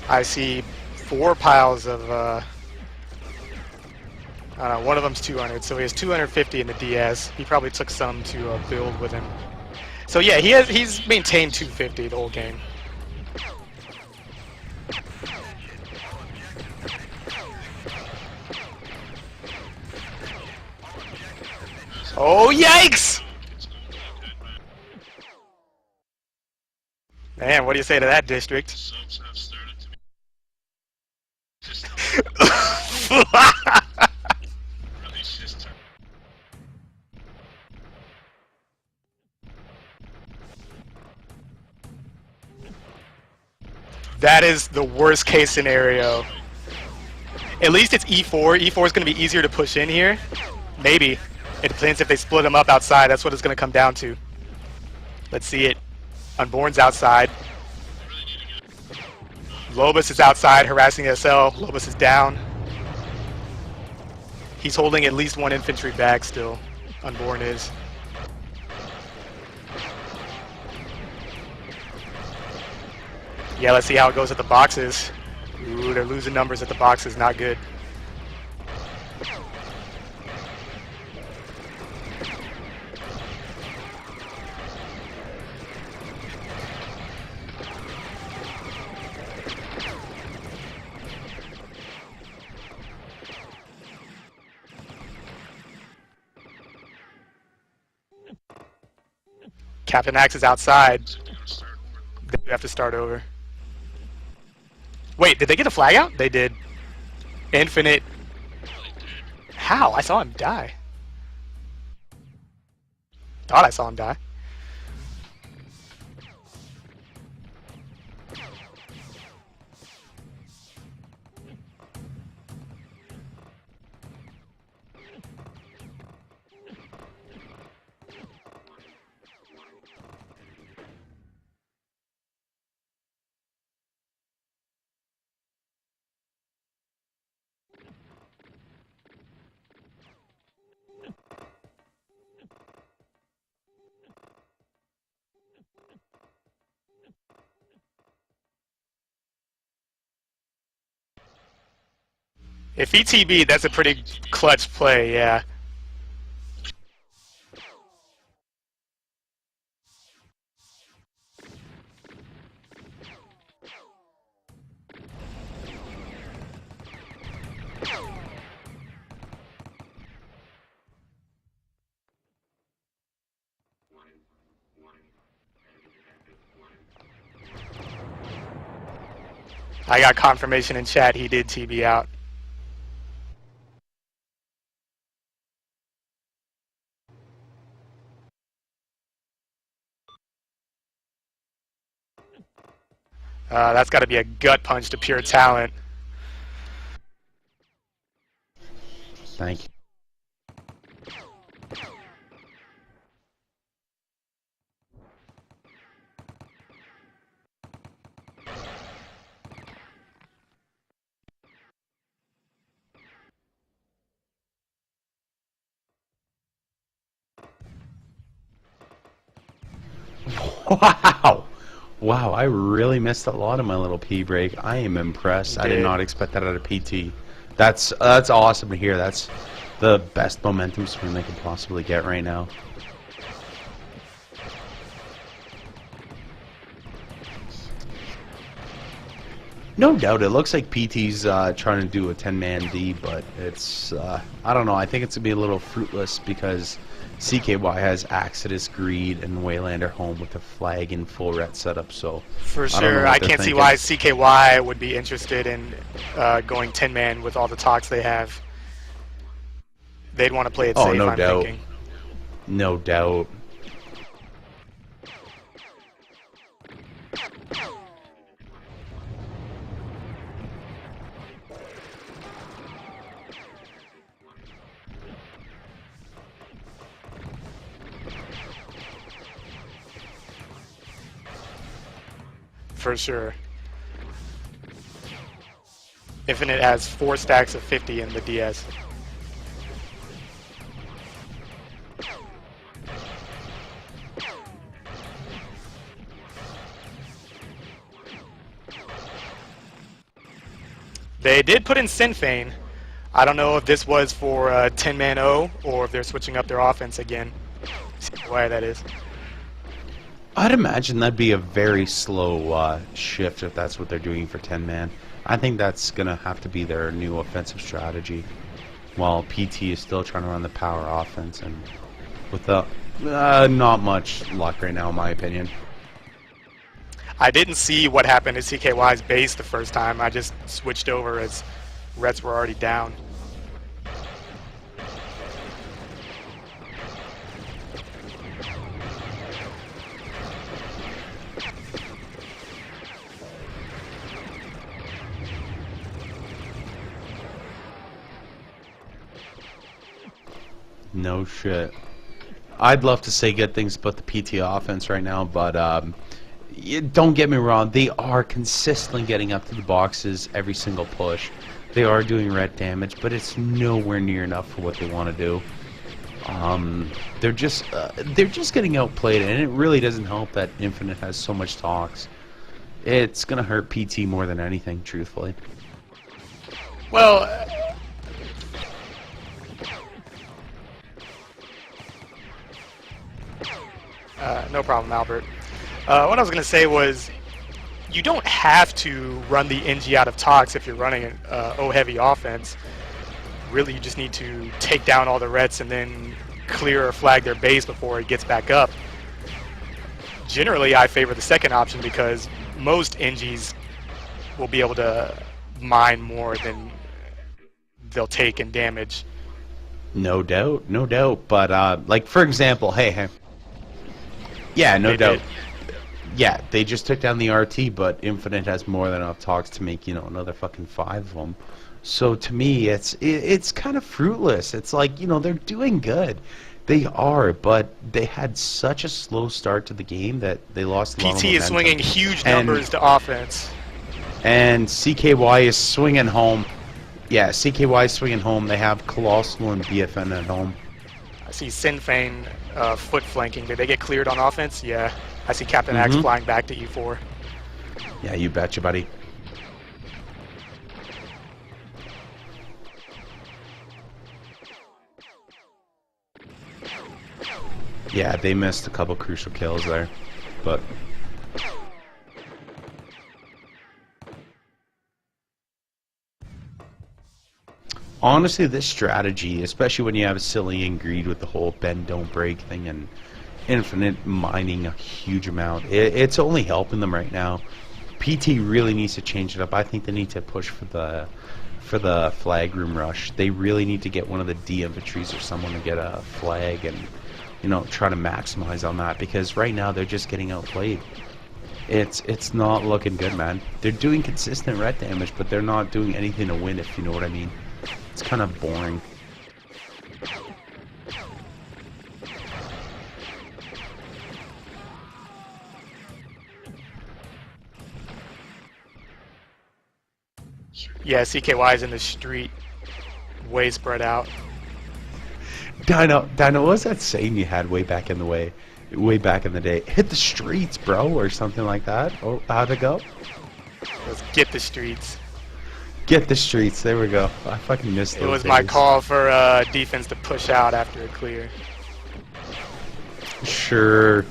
I see 4 piles of, I don't know, one of them's 200, so he has 250 in the DS. He probably took some to build with him. So yeah, he's maintained 250 the whole game. Oh, yikes! Man, what do you say to that, District? Subs have started to be release his turn. That is the worst case scenario. At least it's E4. E4 is going to be easier to push in here. Maybe. It depends if they split them up outside. That's what it's going to come down to. Let's see it. Unborn's outside. Lobus is outside harassing SL. Lobus is down. He's holding at least one infantry bag still. Unborn is. Yeah, let's see how it goes at the boxes. Ooh, they're losing numbers at the boxes. Not good. Captain Axe is outside. They have to start over. Wait, did they get a flag out? They did. Infinite. How? I saw him die. Thought I saw him die. If ETB, that's a pretty clutch play, yeah. I got confirmation in chat he did TB out. That's got to be a gut punch to pure talent. Thank you. Wow! Wow, I really missed a lot of my little pee break. I am impressed. I did not expect that out of PT. That's awesome to hear. That's the best momentum swing they could possibly get right now. No doubt, it looks like PT's trying to do a 10-man D, but it's, I don't know, I think it's going to be a little fruitless because CKY has Exodus, Greed, and Waylander home with a flag and full ret setup, so... For sure, I can't see why CKY would be interested in going 10-man with all the talks they have. They'd want to play it safe, no I'm doubt. thinking. No doubt. For sure. Infinite has 4 stacks of 50 in the DS. They did put in Sinfane. I don't know if this was for 10-man O or if they're switching up their offense again. Why that is. I'd imagine that'd be a very slow shift if that's what they're doing for 10-man. I think that's going to have to be their new offensive strategy, while PT is still trying to run the power offense, and with not much luck right now, in my opinion. I didn't see what happened to CKY's base the first time. I just switched over as Reds were already down. No shit. I'd love to say good things about the PT offense right now, but don't get me wrong. They are consistently getting up to the boxes every single push. They are doing red damage, but it's nowhere near enough for what they want to do. They're just getting outplayed, and it really doesn't help that Infinite has so much tox. It's gonna hurt PT more than anything, truthfully. Well. No problem, Albert. What I was going to say was, you don't have to run the NG out of tox if you're running an O-heavy offense. Really, you just need to take down all the Reds and then clear or flag their base before it gets back up. Generally, I favor the second option because most NGs will be able to mine more than they'll take in damage. No doubt, no doubt. But, like, for example, hey. Yeah, no doubt. Yeah, they just took down the RT, but Infinite has more than enough tox to make, another fucking 5 of them. So to me, it's kind of fruitless. It's like, they're doing good. They are, but they had such a slow start to the game that they lost a lot of momentum. PT is swinging huge numbers to offense. And CKY is swinging home. Yeah, CKY is swinging home. They have Colossal and BFN at home. I see Sinfane foot flanking. Did they get cleared on offense? Yeah. I see Captain Axe flying back to E4. Yeah, you betcha, buddy. Yeah, they missed a couple crucial kills there, but... Honestly, this strategy, especially when you have a silly greed with the whole bend don't break thing and Infinite mining a huge amount, it's only helping them right now. PT really needs to change it up. I think they need to push for the flag room rush. They really need to get one of the D infantries or someone to get a flag and try to maximize on that, because right now they're just getting outplayed. It's not looking good, man. They're doing consistent red damage, but they're not doing anything to win, if you know what I mean. It's kind of boring. Yeah, CKY is in the street, way spread out. Dino, what was that saying you had way back in the day? Hit the streets, bro, or something like that. Oh, how'd it go? Let's get the streets. Get the streets. There we go. I fucking missed those It was days. my call for defense to push out after a clear. Sure.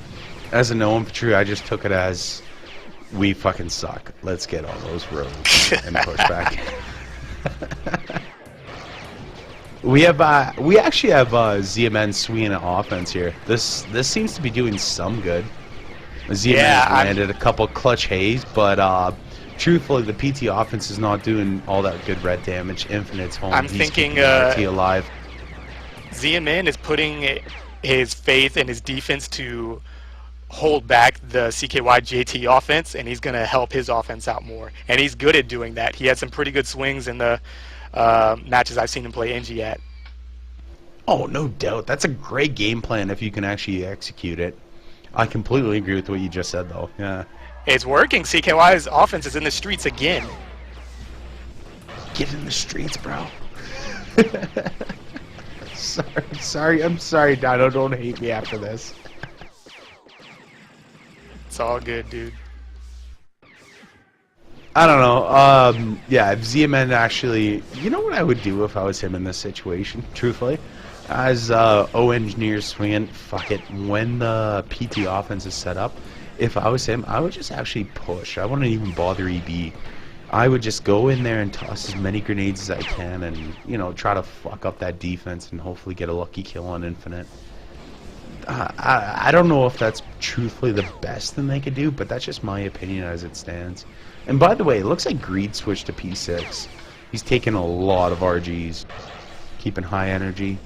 As a no infantry, I just took it as we fucking suck. Let's get on those roads and push back. We actually have ZMN swinging an offense here. This seems to be doing some good. ZMN landed a couple clutch haze, but truthfully, the PT offense is not doing all that good red damage. Infinite's home. I'm He's thinking keeping RT alive. ZMN is putting his faith in his defense to hold back the CKY JT offense, and he's going to help his offense out more. And he's good at doing that. He had some pretty good swings in the matches I've seen him play NG at. Oh, no doubt. That's a great game plan if you can actually execute it. I completely agree with what you just said, though. Yeah. It's working. CKY's offense is in the streets again. Get in the streets, bro. I'm sorry, Dino. Don't hate me after this. It's all good, dude. I don't know. Yeah, if ZMN actually... You know what I would do if I was him in this situation, truthfully? As O engineers swinging, fuck it. When the PT offense is set up, if I was him, I would just actually push. I wouldn't even bother EB. I would just go in there and toss as many grenades as I can and, try to fuck up that defense and hopefully get a lucky kill on Infinite. I don't know if that's truthfully the best thing they could do, but that's just my opinion as it stands. And by the way, it looks like Greed switched to P6. He's taking a lot of RGs, keeping high energy.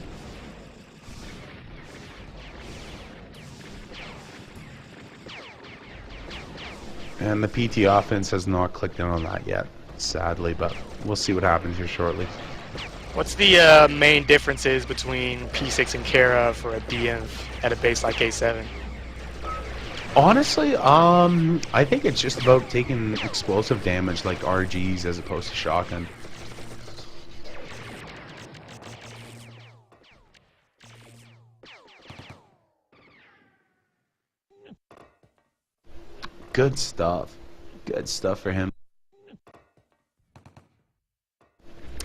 And the PT offense has not clicked in on that yet, sadly, but we'll see what happens here shortly. What's the main differences between P6 and Kara for a DM at a base like A7? Honestly, I think it's just about taking explosive damage like RGs as opposed to shotgun. Good stuff. Good stuff for him.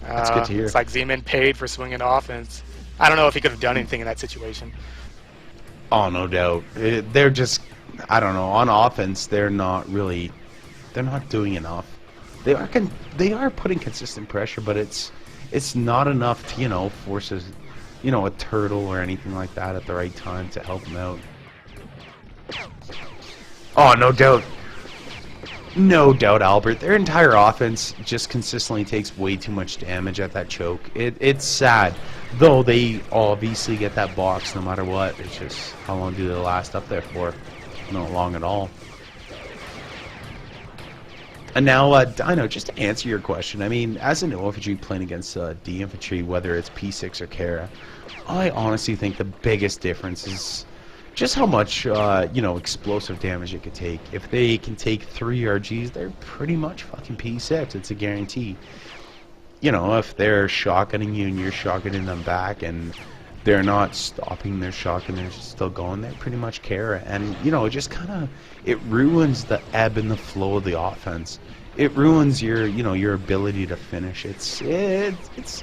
That's good to hear. It's like Z-Man paid for swinging offense. I don't know if he could have done anything in that situation. Oh, no doubt. They're just, I don't know, on offense, they're not doing enough. They are putting consistent pressure, but it's not enough to, force a turtle or anything like that at the right time to help them out. Oh, no doubt. No doubt, Albert. Their entire offense just consistently takes way too much damage at that choke. It's sad. Though they obviously get that box no matter what. It's just, how long do they last up there for? Not long at all. And now, Dino, just to answer your question, I mean, as an infantry playing against D infantry, whether it's P6 or Kara, I honestly think the biggest difference is just how much, explosive damage it could take. If they can take 3 RGs, they're pretty much fucking P6. It's a guarantee. If they're shotgunning you and you're shotgunning them back and they're not stopping their shotgun, they're just still going, they're pretty much Kara. And, it just it ruins the ebb and the flow of the offense. It ruins your, your ability to finish. It's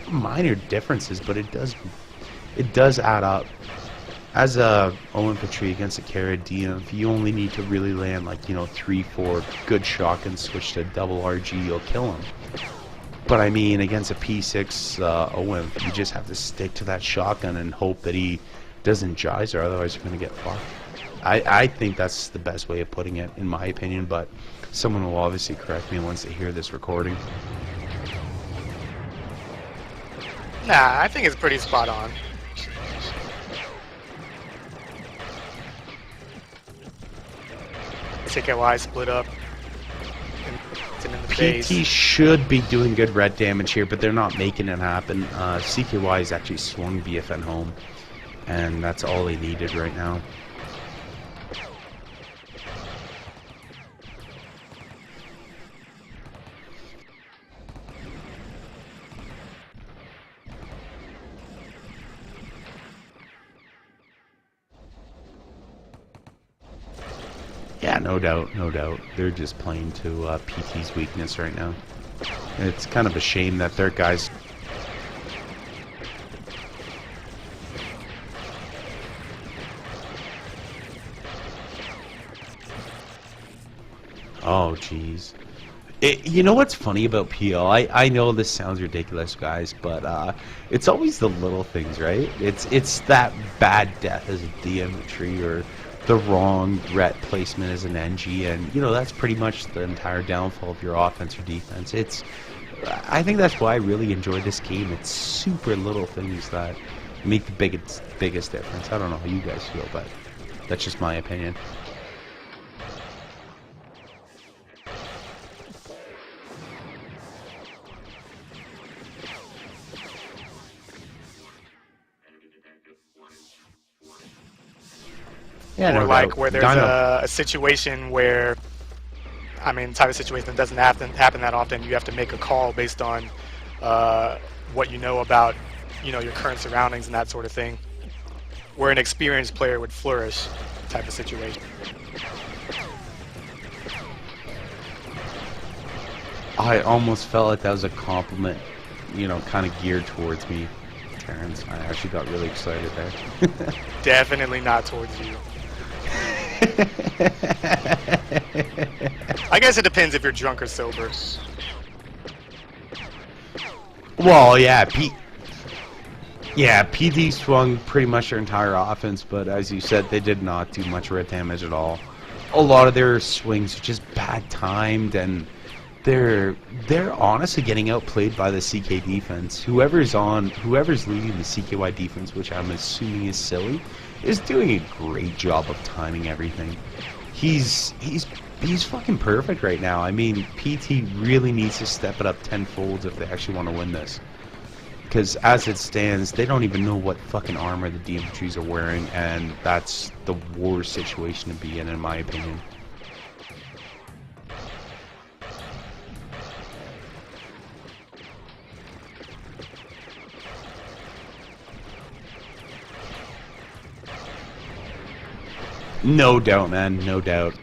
minor differences, but it does add up. As a O infantry against a Kara DM, you only need to really land 3-4 good shotguns, switch to double RG, you'll kill him. But I mean, against a P6 O imp, you just have to stick to that shotgun and hope that he doesn't geyser, otherwise you're going to get fucked. I think that's the best way of putting it, in my opinion, but someone will obviously correct me once they hear this recording. Nah, I think it's pretty spot on. CKY split up. PT should be doing good red damage here, but they're not making it happen. CKY has actually swung BFN home, and that's all they needed right now. Yeah, no doubt, no doubt. They're just playing to PT's weakness right now. It's kind of a shame that their guys... Oh, jeez. You know what's funny about PL? I know this sounds ridiculous, guys, but it's always the little things, right? It's that bad death as a D infantry or the wrong ret placement as an NG, and that's pretty much the entire downfall of your offense or defense. I think that's why I really enjoy this game. It's super little things that make the biggest difference. I don't know how you guys feel, but that's just my opinion. Yeah, or like where there's a situation where, I mean, the type of situation that doesn't happen that often, you have to make a call based on what you know about, your current surroundings and that sort of thing, where an experienced player would flourish type of situation. I almost felt like that was a compliment, kind of geared towards me, Terrence. I actually got really excited there. Definitely not towards you. I guess it depends if you're drunk or sober. Well, yeah, Yeah, PD swung pretty much their entire offense, but as you said, they did not do much red damage at all. A lot of their swings are just bad timed, and they're honestly getting outplayed by the CK defense. Whoever's leading the CKY defense, which I'm assuming is Silly, is doing a great job of timing everything. He's fucking perfect right now. I mean, PT really needs to step it up tenfold if they actually want to win this. Because as it stands, they don't even know what fucking armor the DMTs are wearing, and that's the worst situation to be in my opinion. No doubt, man. No doubt.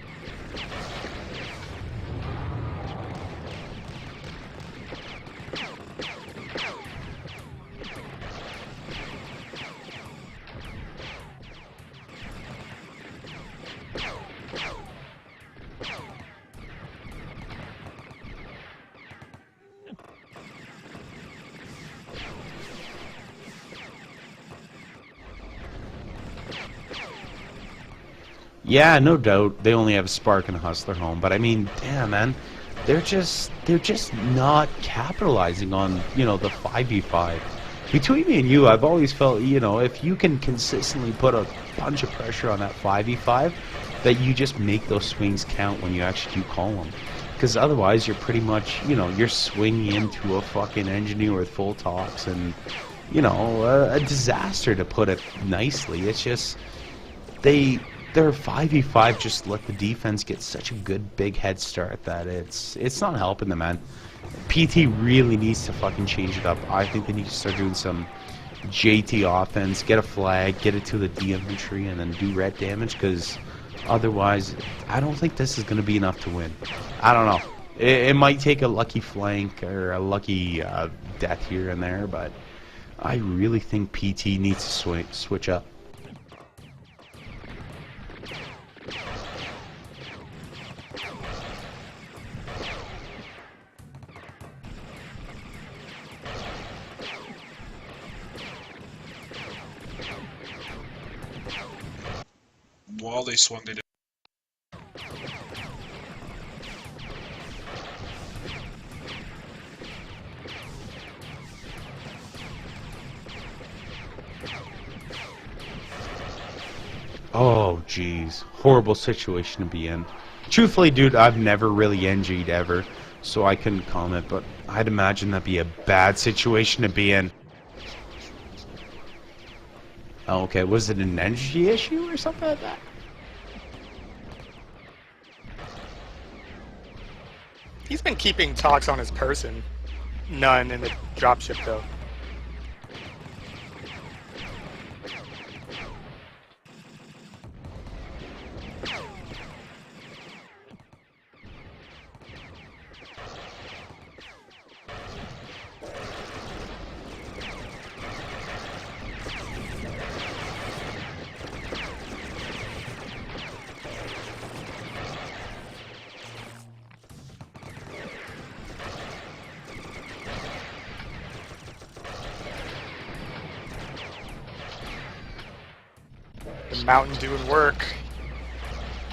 Yeah, no doubt. They only have Spark and Hustler home, but I mean, damn, man, they're just not capitalizing on, you know, the 5v5. Between me and you, I've always felt, you know, if you can consistently put a bunch of pressure on that 5v5, that you just make those swings count when you actually do call them. Because otherwise, you're pretty much, you know, you're swinging into a fucking engineer with full talks and, you know, a disaster, to put it nicely. It's just their 5v5 just let the defense get such a good big head start that it's not helping them, man. PT really needs to fucking change it up. I think they need to start doing some JT offense, get a flag, get it to the D infantry, and then do red damage, because otherwise, I don't think this is going to be enough to win. I don't know. It might take a lucky flank or a lucky death here and there, but I really think PT needs to switch up. While they swung, they did. Oh, jeez. Horrible situation to be in. Truthfully, dude, I've never really NG'd ever, so I couldn't comment, but I'd imagine that'd be a bad situation to be in. Oh, okay, was it an energy issue or something like that? He's been keeping talks on his person. None in the dropship, though. The mountain doing work.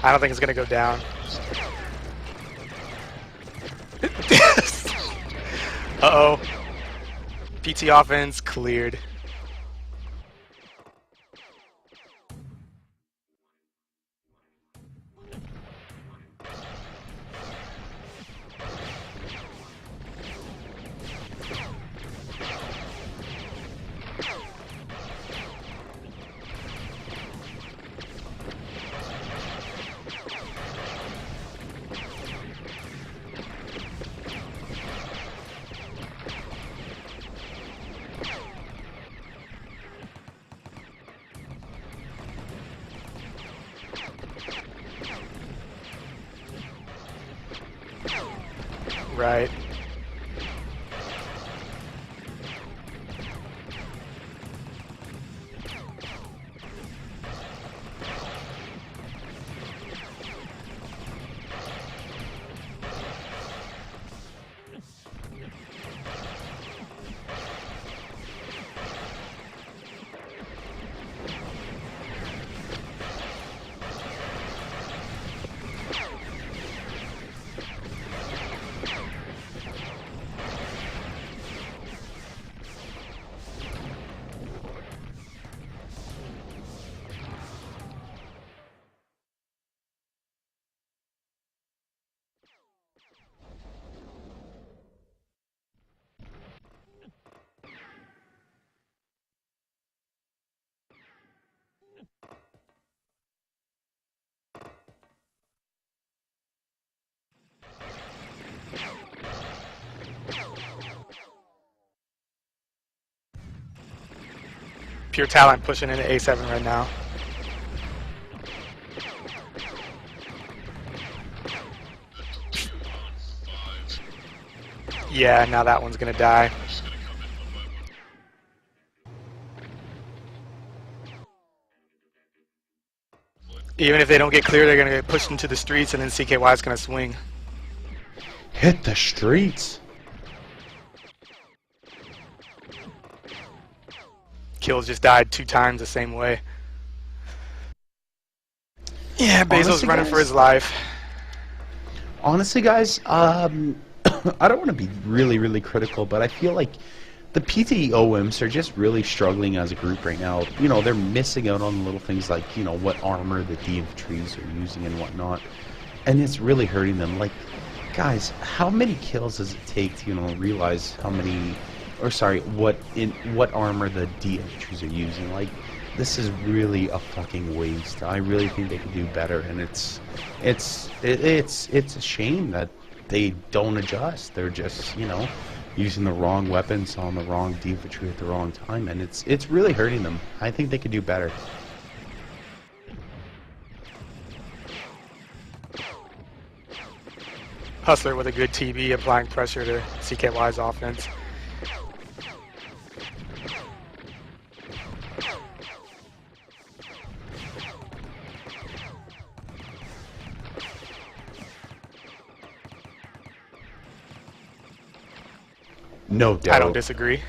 I don't think it's gonna go down. Uh-oh. PT offense cleared. Right. Pure talent pushing into A7 right now. Yeah, now that one's gonna die. Even if they don't get clear, they're gonna get pushed into the streets, and then CKY is gonna swing. Hit the streets. Kills just died 2 times the same way. Yeah, Bezos Honestly, running guys, for his life. Honestly, guys, I don't want to be really critical, but I feel like the PTOMs are just really struggling as a group right now. You know, they're missing out on little things like, you know, what armor the DMs are using and whatnot. And it's really hurting them. Like, guys, how many kills does it take to, you know, realize how many, or sorry, what armor the DMs are using? Like, this is really a fucking waste. I really think they could do better, and it's a shame that they don't adjust. They're just, you know, using the wrong weapons on the wrong infantry at the wrong time, and it's really hurting them. I think they could do better. Hustler with a good TB applying pressure to CKY's offense. No doubt. I don't disagree.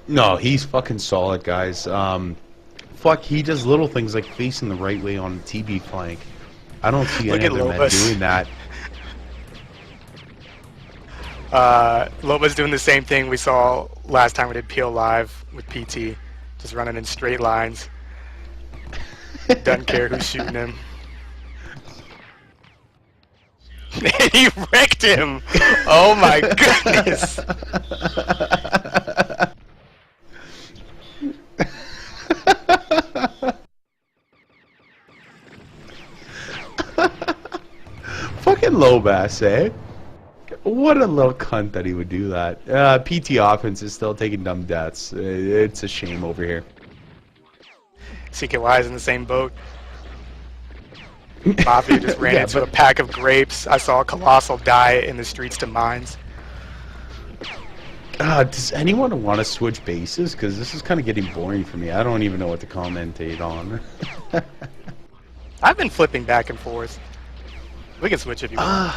No, he's fucking solid, guys. Fuck, he does little things like facing the right way on the TB flank. I don't see any other men doing that. Loba's doing the same thing we saw last time we did PL Live with PT. Just running in straight lines. Doesn't care who's shooting him. He wrecked him! Oh my goodness! Fucking Lobas, eh? What a little cunt that he would do that. PT offense is still taking dumb deaths. It's a shame over here. CKY is in the same boat. Mafia just ran into a pack of grapes. I saw a Colossal die in the streets to mines. Does anyone want to switch bases? Because this is kind of getting boring for me. I don't even know what to commentate on. I've been flipping back and forth. We can switch if you want.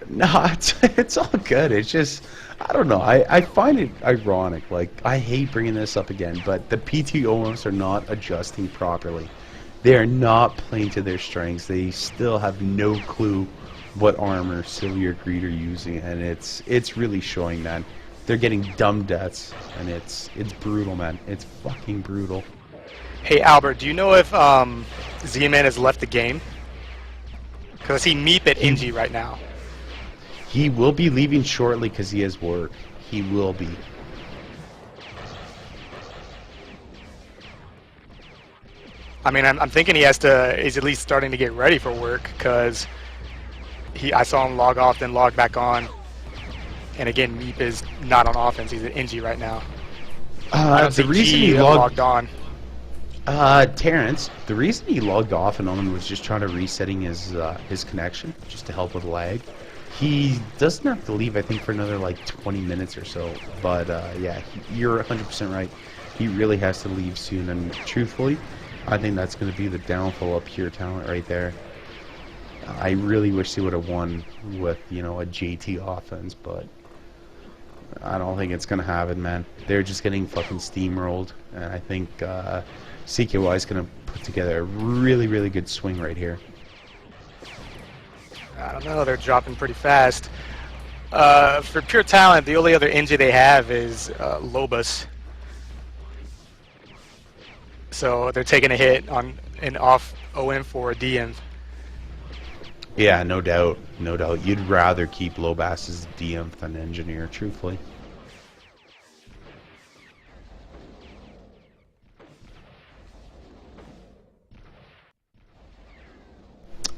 No, it's all good. It's just, I don't know. I find it ironic. Like, I hate bringing this up again, but the PTOMs are not adjusting properly. They are not playing to their strengths. They still have no clue what armor Sylvia or Greed are using, and it's really showing, man. They're getting dumb deaths, and it's brutal, man. It's fucking brutal. Hey, Albert, do you know if Z-Man has left the game? Because I see Meep at NG right now. He will be leaving shortly because he has work. He will be. I mean, I'm thinking he's at least starting to get ready for work, because I saw him log off, then log back on. And again, Meep is not on offense. He's at NG right now. The reason he logged on. Terrence, the reason he logged off and on was just trying to resetting his connection, just to help with lag. He doesn't have to leave, I think, for another like 20 minutes or so. But yeah, you're 100% right. He really has to leave soon, and truthfully, I think that's going to be the downfall of Pure Talent right there. I really wish they would have won with, you know, a JT offense, but I don't think it's going to happen, man. They're just getting fucking steamrolled, and I think CKY is going to put together a really good swing right here. I don't know, they're dropping pretty fast. For Pure Talent, the only other NG they have is Lobas. So they're taking a hit on an off OM for a DM. Yeah, no doubt. No doubt. You'd rather keep Lobas as DM than engineer, truthfully.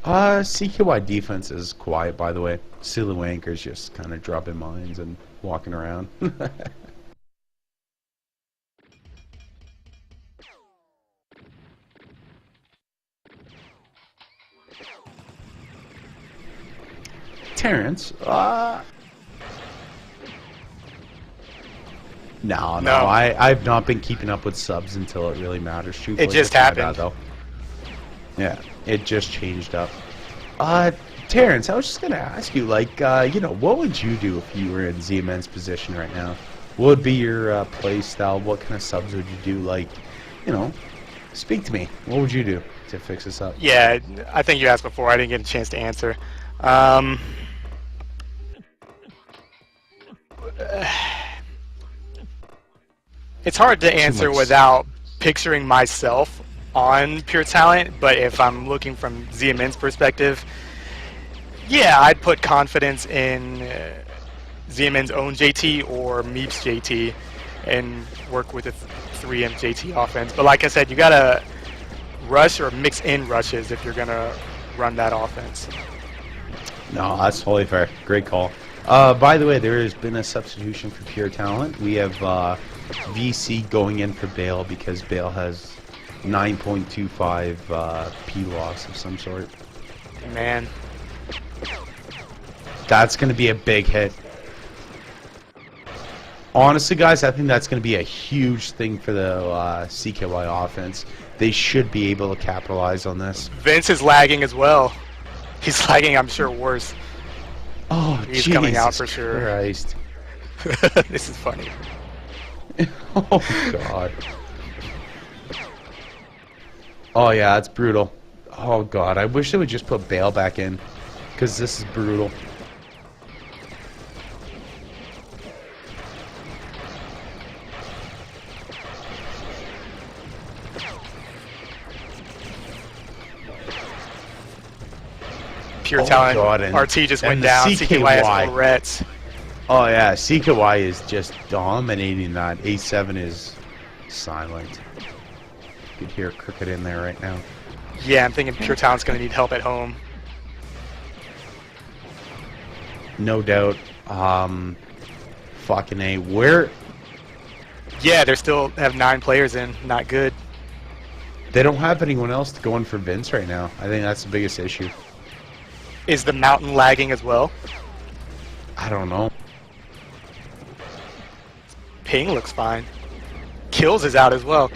CKY defense is quiet, by the way. Silly wankers just kind of dropping mines and walking around. Terrence, No, I've not been keeping up with subs until it really matters. It just happened. Though. Yeah, it just changed up. Terrence, I was just gonna ask you, like, what would you do if you were in ZMN's position right now? What would be your play style? What kind of subs would you do? Like, speak to me. What would you do to fix this up? Yeah, I think you asked before. I didn't get a chance to answer. It's hard to answer without picturing myself on Pure Talent, but if I'm looking from ZMN's perspective, yeah, I'd put confidence in ZMN's own JT or Meep's JT and work with a 3M JT offense. But like I said, you gotta rush or mix in rushes if you're gonna run that offense. No, that's totally fair. Great call. By the way, there has been a substitution for Pure Talent. We have VC going in for Bale because Bale has 9.25 P loss of some sort. Man. That's going to be a big hit. Honestly, guys, I think that's going to be a huge thing for the CKY offense. They should be able to capitalize on this. Vince is lagging as well. He's lagging, I'm sure, worse. Oh, he's coming out for sure. Christ. This is funny. Oh, God. Oh, yeah, it's brutal. Oh, God. I wish they would just put Bale back in, because this is brutal. Pure Talent. God, RT just went down. CKY has full rets. Oh, yeah. CKY is just dominating that. A7 is silent. You could hear Crooked in there right now. Yeah, I'm thinking Pure Talent's going to need help at home. No doubt. Fucking A. Where? Yeah, they still have 9 players in. Not good. They don't have anyone else to go in for Vince right now. I think that's the biggest issue. Is the mountain lagging as well? I don't know. Ping looks fine. Kills is out as well.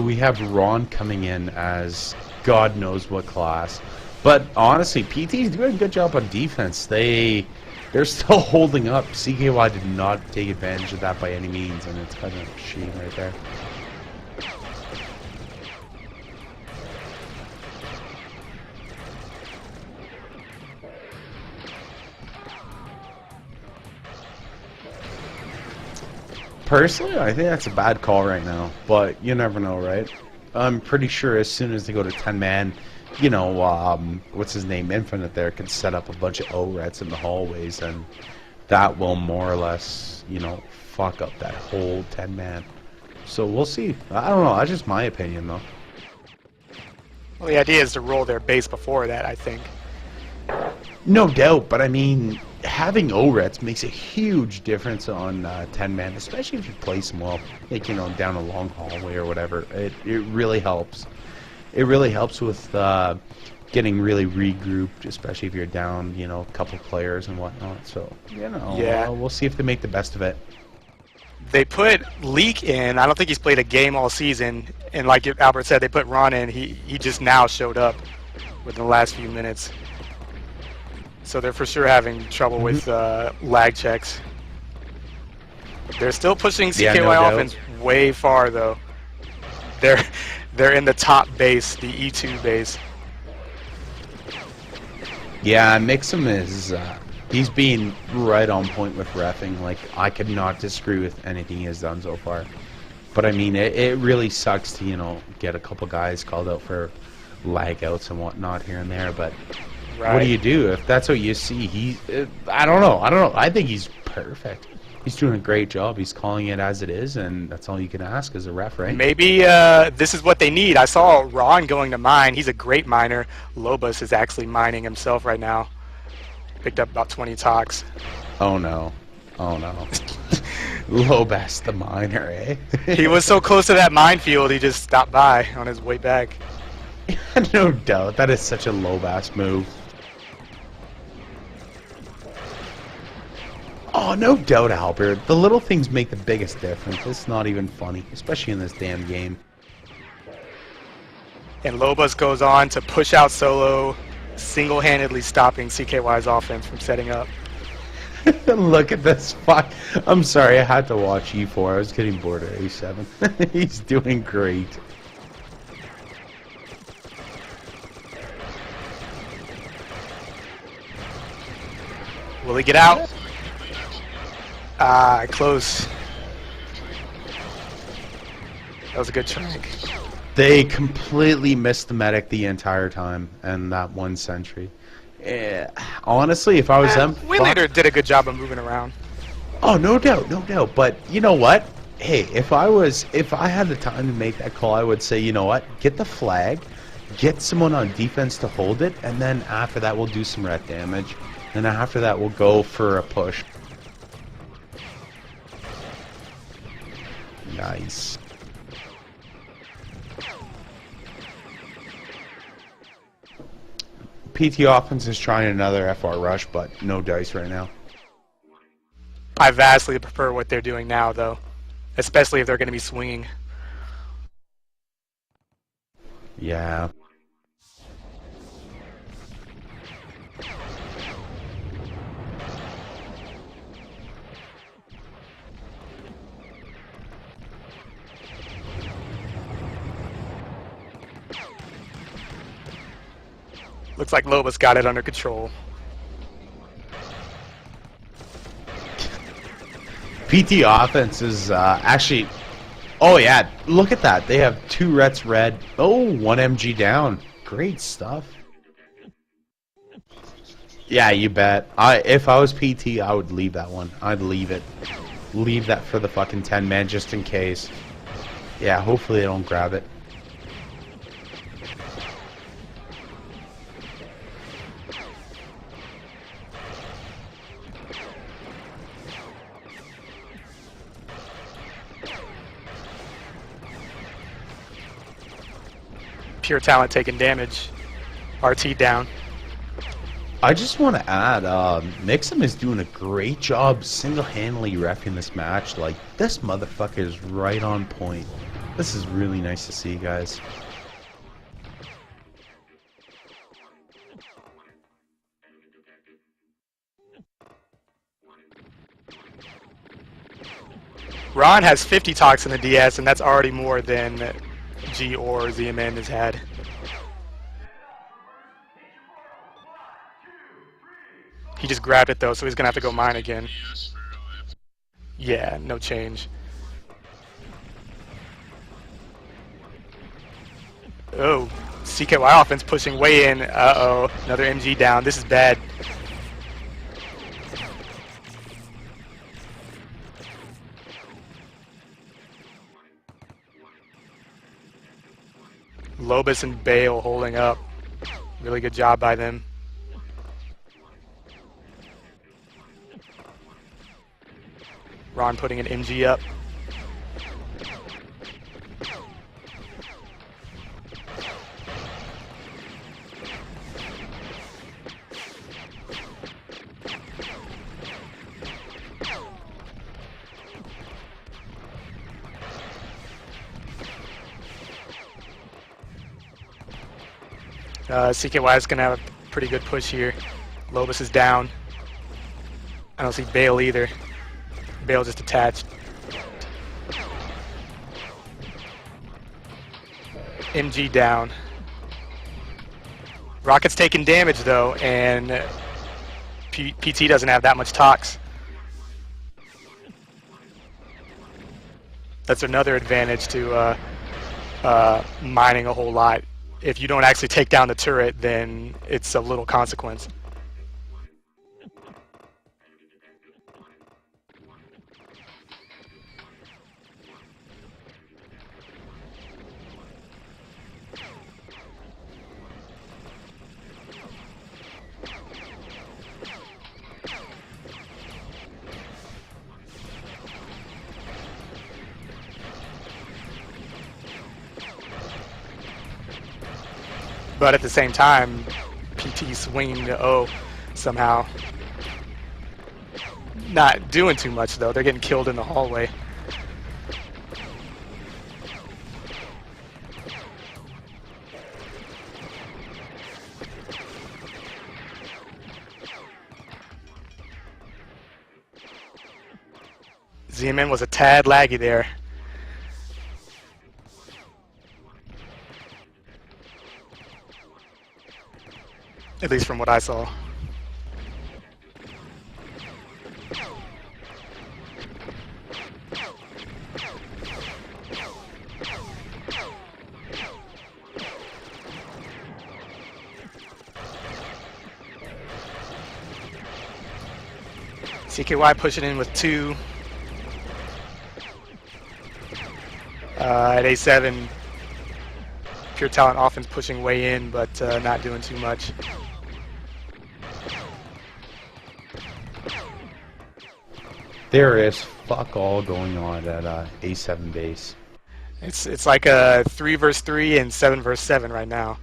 We have Ron coming in as God knows what class. But honestly, PT's doing a good job on defense. They're still holding up. CKY did not take advantage of that by any means, and it's kind of cheating right there. Personally, I think that's a bad call right now, but you never know, right? I'm pretty sure as soon as they go to 10-man, what's his name, Infinite there, can set up a bunch of O-rets in the hallways, and that will more or less, fuck up that whole 10-man. So we'll see. I don't know. That's just my opinion, though. Well, the idea is to roll their base before that, I think. No doubt, but I mean, having O-rets makes a huge difference on 10-man, especially if you place them well, like, down a long hallway or whatever. It really helps. It really helps with getting really regrouped, especially if you're down, a couple players and whatnot. So, yeah. We'll see if they make the best of it. They put Leak in. I don't think he's played a game all season. And like Albert said, they put Ron in. He just now showed up within the last few minutes. So they're for sure having trouble with lag checks. They're still pushing CKY offense way far, though. They're in the top base, the E2 base. Yeah, Mixum is he's being right on point with reffing. Like, I could not disagree with anything he has done so far. But I mean, it really sucks to get a couple guys called out for lag outs and whatnot here and there, but. Right. What do you do if that's what you see? I don't know. I think he's perfect. He's doing a great job. He's calling it as it is, and that's all you can ask as a ref, right? Maybe this is what they need. I saw Ron going to mine. He's a great miner. Lobos is actually mining himself right now. Picked up about 20 talks. Oh no. Oh no. Lobas the miner, eh? He was so close to that minefield, he just stopped by on his way back. No doubt. That is such a Lobas move. Oh, no doubt, Albert. The little things make the biggest difference. It's not even funny, especially in this damn game. And Lobos goes on to push out solo, single-handedly stopping CKY's offense from setting up. Look at this. Fuck. I'm sorry, I had to watch E4. I was getting bored at A7. He's doing great. Will he get out? Ah, close. That was a good track. They completely missed the medic the entire time, and that one sentry. Yeah. Honestly, if I was them... Winlander did a good job of moving around. Oh, no doubt, no doubt. But you know what? Hey, if I had the time to make that call, I would say, you know what? Get the flag, get someone on defense to hold it, and then after that we'll do some ret damage. And after that we'll go for a push. Nice. PT offense is trying another FR rush, but no dice right now. I vastly prefer what they're doing now, though, especially if they're going to be swinging. Yeah. Looks like Lobos got it under control. PT offense is actually... Oh yeah, look at that. They have 2 rets red. Oh, 1 MG down. Great stuff. Yeah, you bet. If I was PT, I would leave that one. I'd leave it. Leave that for the fucking 10-man just in case. Yeah, hopefully they don't grab it. Pure talent taking damage. RT down. I just want to add, Mixum is doing a great job single-handedly reffing this match. Like, this motherfucker is right on point. This is really nice to see, guys. Ron has 50 talks in the DS, and that's already more than G or ZMN has had. He just grabbed it though, so he's gonna have to go mine again. Yeah, no change. Oh, CKY offense pushing way in. Uh-oh, another MG down. This is bad. Lobos and Bale holding up. Really good job by them. Ron putting an MG up. CKY is going to have a pretty good push here. Lobos is down. I don't see Bale either. Bale just attached. MG down. Rocket's taking damage though, and PT doesn't have that much tox. That's another advantage to mining a whole lot. If you don't actually take down the turret, then it's of little consequence. But at the same time, PT swinging to O somehow. Not doing too much though. They're getting killed in the hallway. ZMN was a tad laggy there. At least from what I saw. CKY pushing in with 2. At A7, Pure Talent offense pushing way in, but not doing too much. There is fuck all going on at A7 base. It's like a 3 versus 3 and 7 versus 7 right now.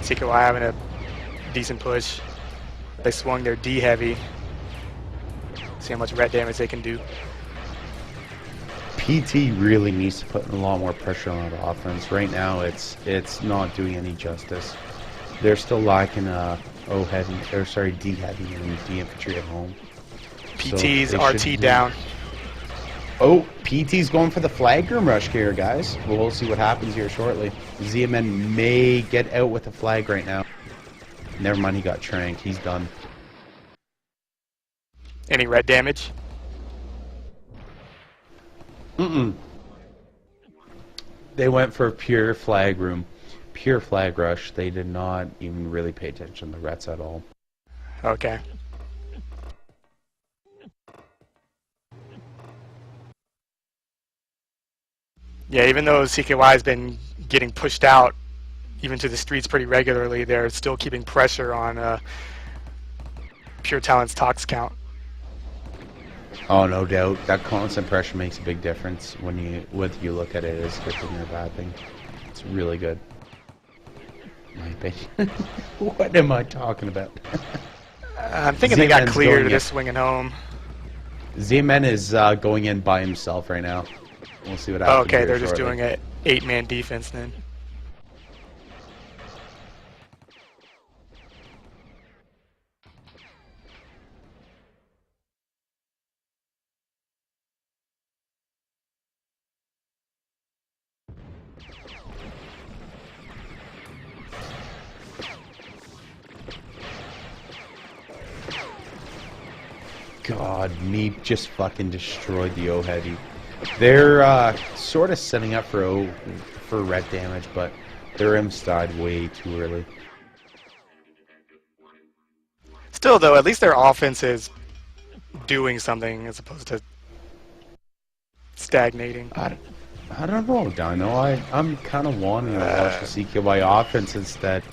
CKY having a decent push. They swung their D heavy. See how much ret damage they can do. PT really needs to put a lot more pressure on the offense. Right now, it's not doing any justice. They're still lacking O heavy, or sorry, D heavy and D infantry at home. PT's So RT down. Oh, PT's going for the flag room rush here, guys. We'll see what happens here shortly. ZMN may get out with the flag right now. Never mind, he got tranked. He's done. Any ret damage? They went for pure flag room, pure flag rush. They did not even really pay attention to the rets at all. Okay. Yeah, even though CKY has been getting pushed out even to the streets pretty regularly, they're still keeping pressure on Pure Talent's tox count. Oh, no doubt. That constant pressure makes a big difference when whether you look at it as a good thing or a bad thing. It's really good. In my opinion. What am I talking about? I'm thinking they got cleared. They're swinging home. ZMN is going in by himself right now. We'll see what happens. Oh, okay, here they're just shortly. doing an 8-man defense then. God, Meep just fucking destroyed the O heavy. They're sort of setting up for ret damage, but their M's died way too early. Still, though, at least their offense is doing something as opposed to stagnating. I don't know, Dino. I'm kind of wanting to watch the CKY offense instead.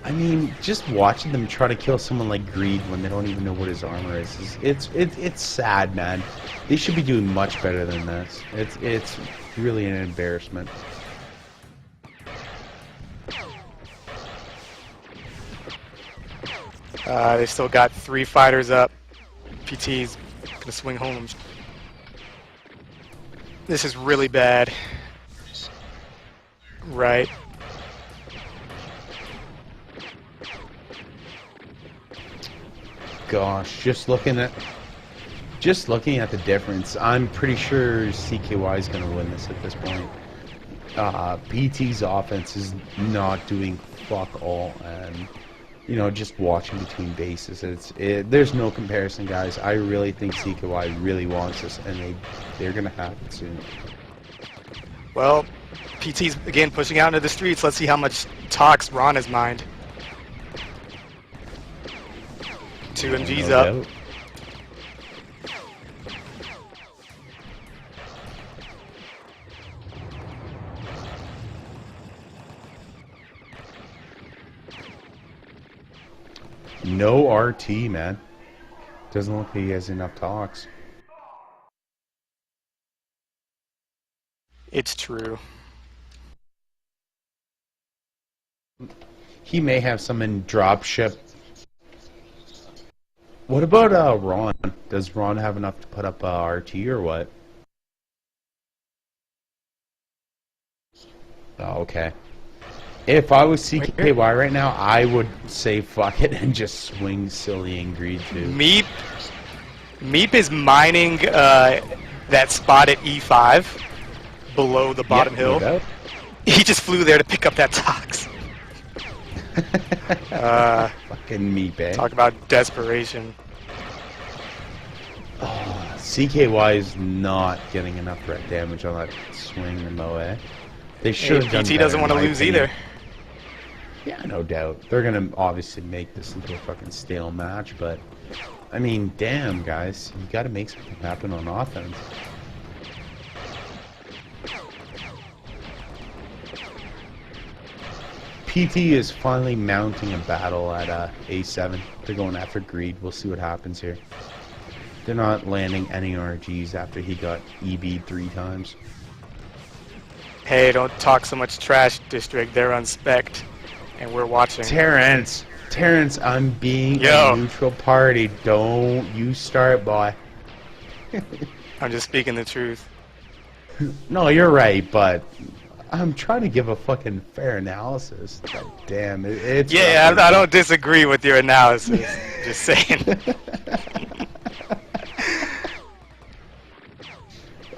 I mean, just watching them try to kill someone like Greed when they don't even know what his armor is it's sad, man. They should be doing much better than this. It's really an embarrassment. They still got 3 fighters up. PT's gonna swing home. This is really bad. Right. Gosh, just looking at the difference, I'm pretty sure CKY is going to win this at this point. PT's offense is not doing fuck all, and you know, just watching between bases. There's no comparison, guys. I really think CKY really wants this, and they're gonna have it soon. Well, PT's again pushing out into the streets. Let's see how much talks Ron has mined. 2 MGs No up. doubt. No RT, man. Doesn't look like he has enough talks. It's true. He may have some in dropship. What about Ron? Does Ron have enough to put up RT or what? Oh, okay. If I was CKY right now, I would say fuck it and just swing Silly and Greed too. Meep is mining that spot at E5 below the bottom hill. No doubt. He just flew there to pick up that tox. Fucking Meep, eh? Talk about desperation. Oh, CKY is not getting enough red damage on that swing in Moe. They should have done PT better, doesn't want to in my lose opinion. either. Yeah, no doubt. They're going to obviously make this into a fucking stale match, but, I mean, damn, guys. You got to make something happen on offense. PT is finally mounting a battle at A7. They're going after Greed. We'll see what happens here. They're not landing any RGs after he got EB'd 3 times. Hey, don't talk so much trash, District. They're unspec'd, and we're watching. Terrence, I'm being Yo. a neutral party. Don't you start, boy. I'm just speaking the truth. No, you're right, but I'm trying to give a fucking fair analysis. God damn, it's... Yeah, I don't disagree with your analysis. Just saying.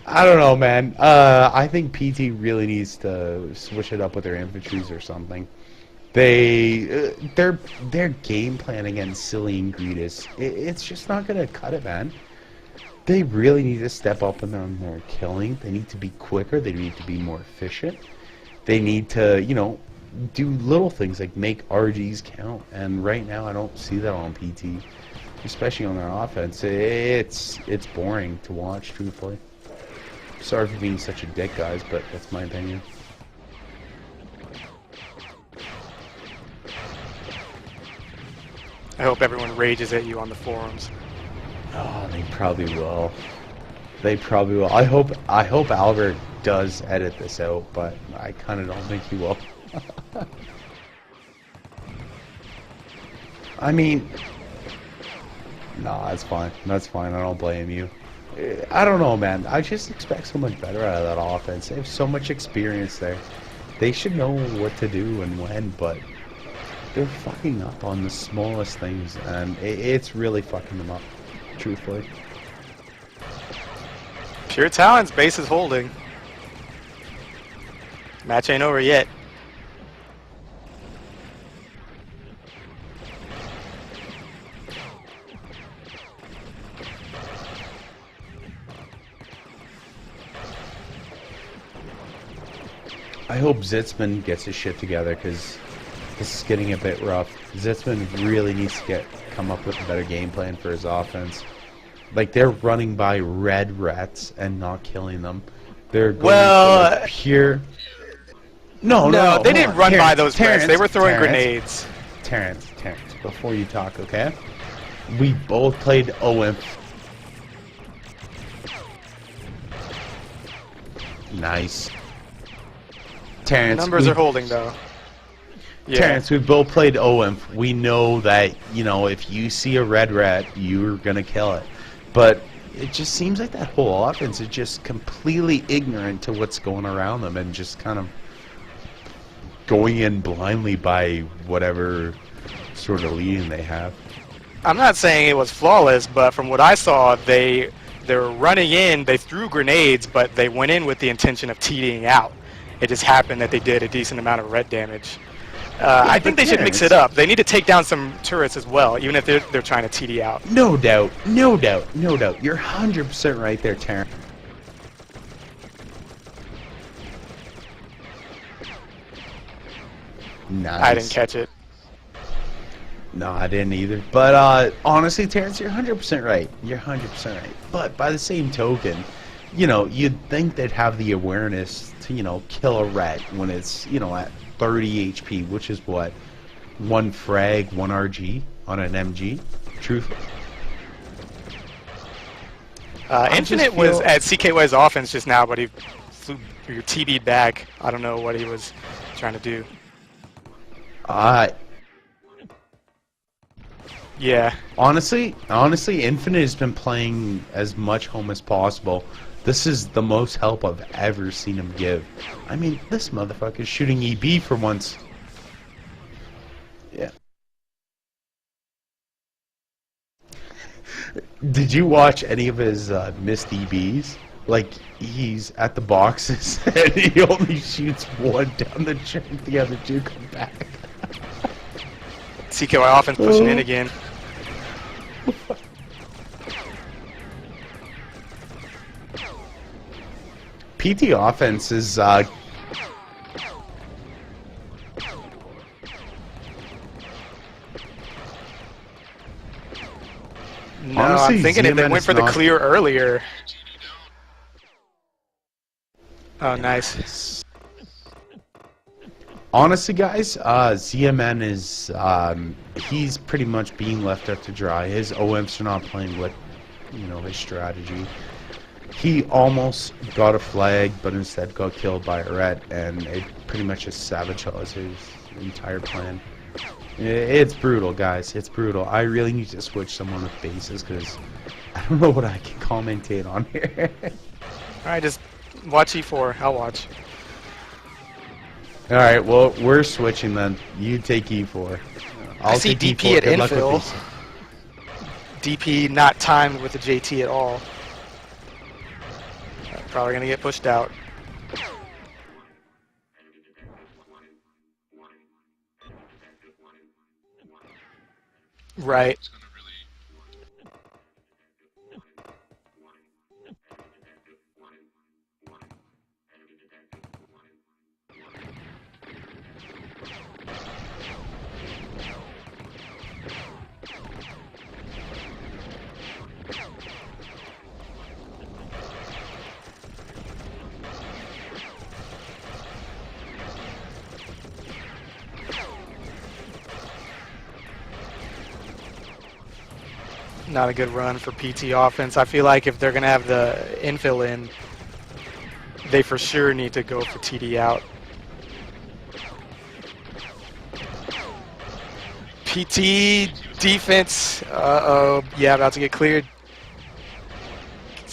I don't know, man. I think PT really needs to switch it up with their infantries or something. Their game plan against Silly and Greed it's just not gonna cut it, man. They really need to step up on their killing. They need to be quicker. They need to be more efficient. They need to, you know, do little things like make RGs count. And right now, I don't see that on PT, especially on their offense. It's boring to watch, truthfully. Sorry for being such a dick, guys, but that's my opinion. I hope everyone rages at you on the forums. Oh, they probably will. They probably will. I hope Albert does edit this out, but I kind of don't think he will. I mean, no, that's fine. That's fine. I don't blame you. I don't know, man. I just expect so much better out of that offense. They have so much experience there. They should know what to do and when, but they're fucking up on the smallest things, and it's really fucking them up, truthfully. Pure Talent's base is holding. Match ain't over yet. I hope Zitzman gets his shit together, because this is getting a bit rough. Zitzman really needs to come up with a better game plan for his offense. Like, they're running by red rats and not killing them. They're going for like pure... No, they didn't run by those rats. They were throwing Terrence, grenades. Terrence, before you talk, okay? We both played OM. Nice. Terrence, Numbers are holding, though. Yeah. Terrence, we both played OIMP. We know that, you know, if you see a red rat, you're going to kill it. But it just seems like that whole offense is just completely ignorant to what's going around them and just kind of going in blindly by whatever sort of leading they have. I'm not saying it was flawless, but from what I saw, they were running in, they threw grenades, but they went in with the intention of TDing out. It just happened that they did a decent amount of red damage. I think they should mix it up. They need to take down some turrets as well, even if they're trying to TD out. No doubt, no doubt, no doubt. You're 100% right there, Terrence. Nice. I didn't catch it. No, I didn't either. But honestly, Terrence, you're 100% right. You're 100% right. But by the same token, you know, you'd think they'd have the awareness to, you know, kill a ret when it's, you know, at 30 HP, which is what? 1 frag, 1 RG on an MG? Truthfully. Infinite was at CKY's offense just now, but he flew your TB'd back. I don't know what he was trying to do. Yeah. Honestly, Infinite has been playing as much home as possible. This is the most help I've ever seen him give. I mean, this motherfucker's shooting EB for once. Yeah. Did you watch any of his missed EBs? Like, he's at the boxes and he only shoots one down the chunk, the other two come back. CKY offense pushing in again. PT offense is No, honestly, I'm thinking if they went for the clear earlier. Oh, nice. Honestly, guys, ZMN is he's pretty much being left up to dry. His OMs are not playing with, you know, his strategy. He almost got a flag, but instead got killed by a ret, and it pretty much just sabotaged his entire plan. It's brutal, guys. It's brutal. I really need to switch someone with bases because I don't know what I can commentate on here. Alright, just watch E4. I'll watch. Alright, well, we're switching then. You take E4. I see take DP E4. at Good luck with infill. these. DP not timed with the JT at all. Probably gonna get pushed out. Right. Not a good run for PT offense. I feel like if they're going to have the infill in, they for sure need to go for TD out. PT defense. Uh-oh. Yeah, about to get cleared.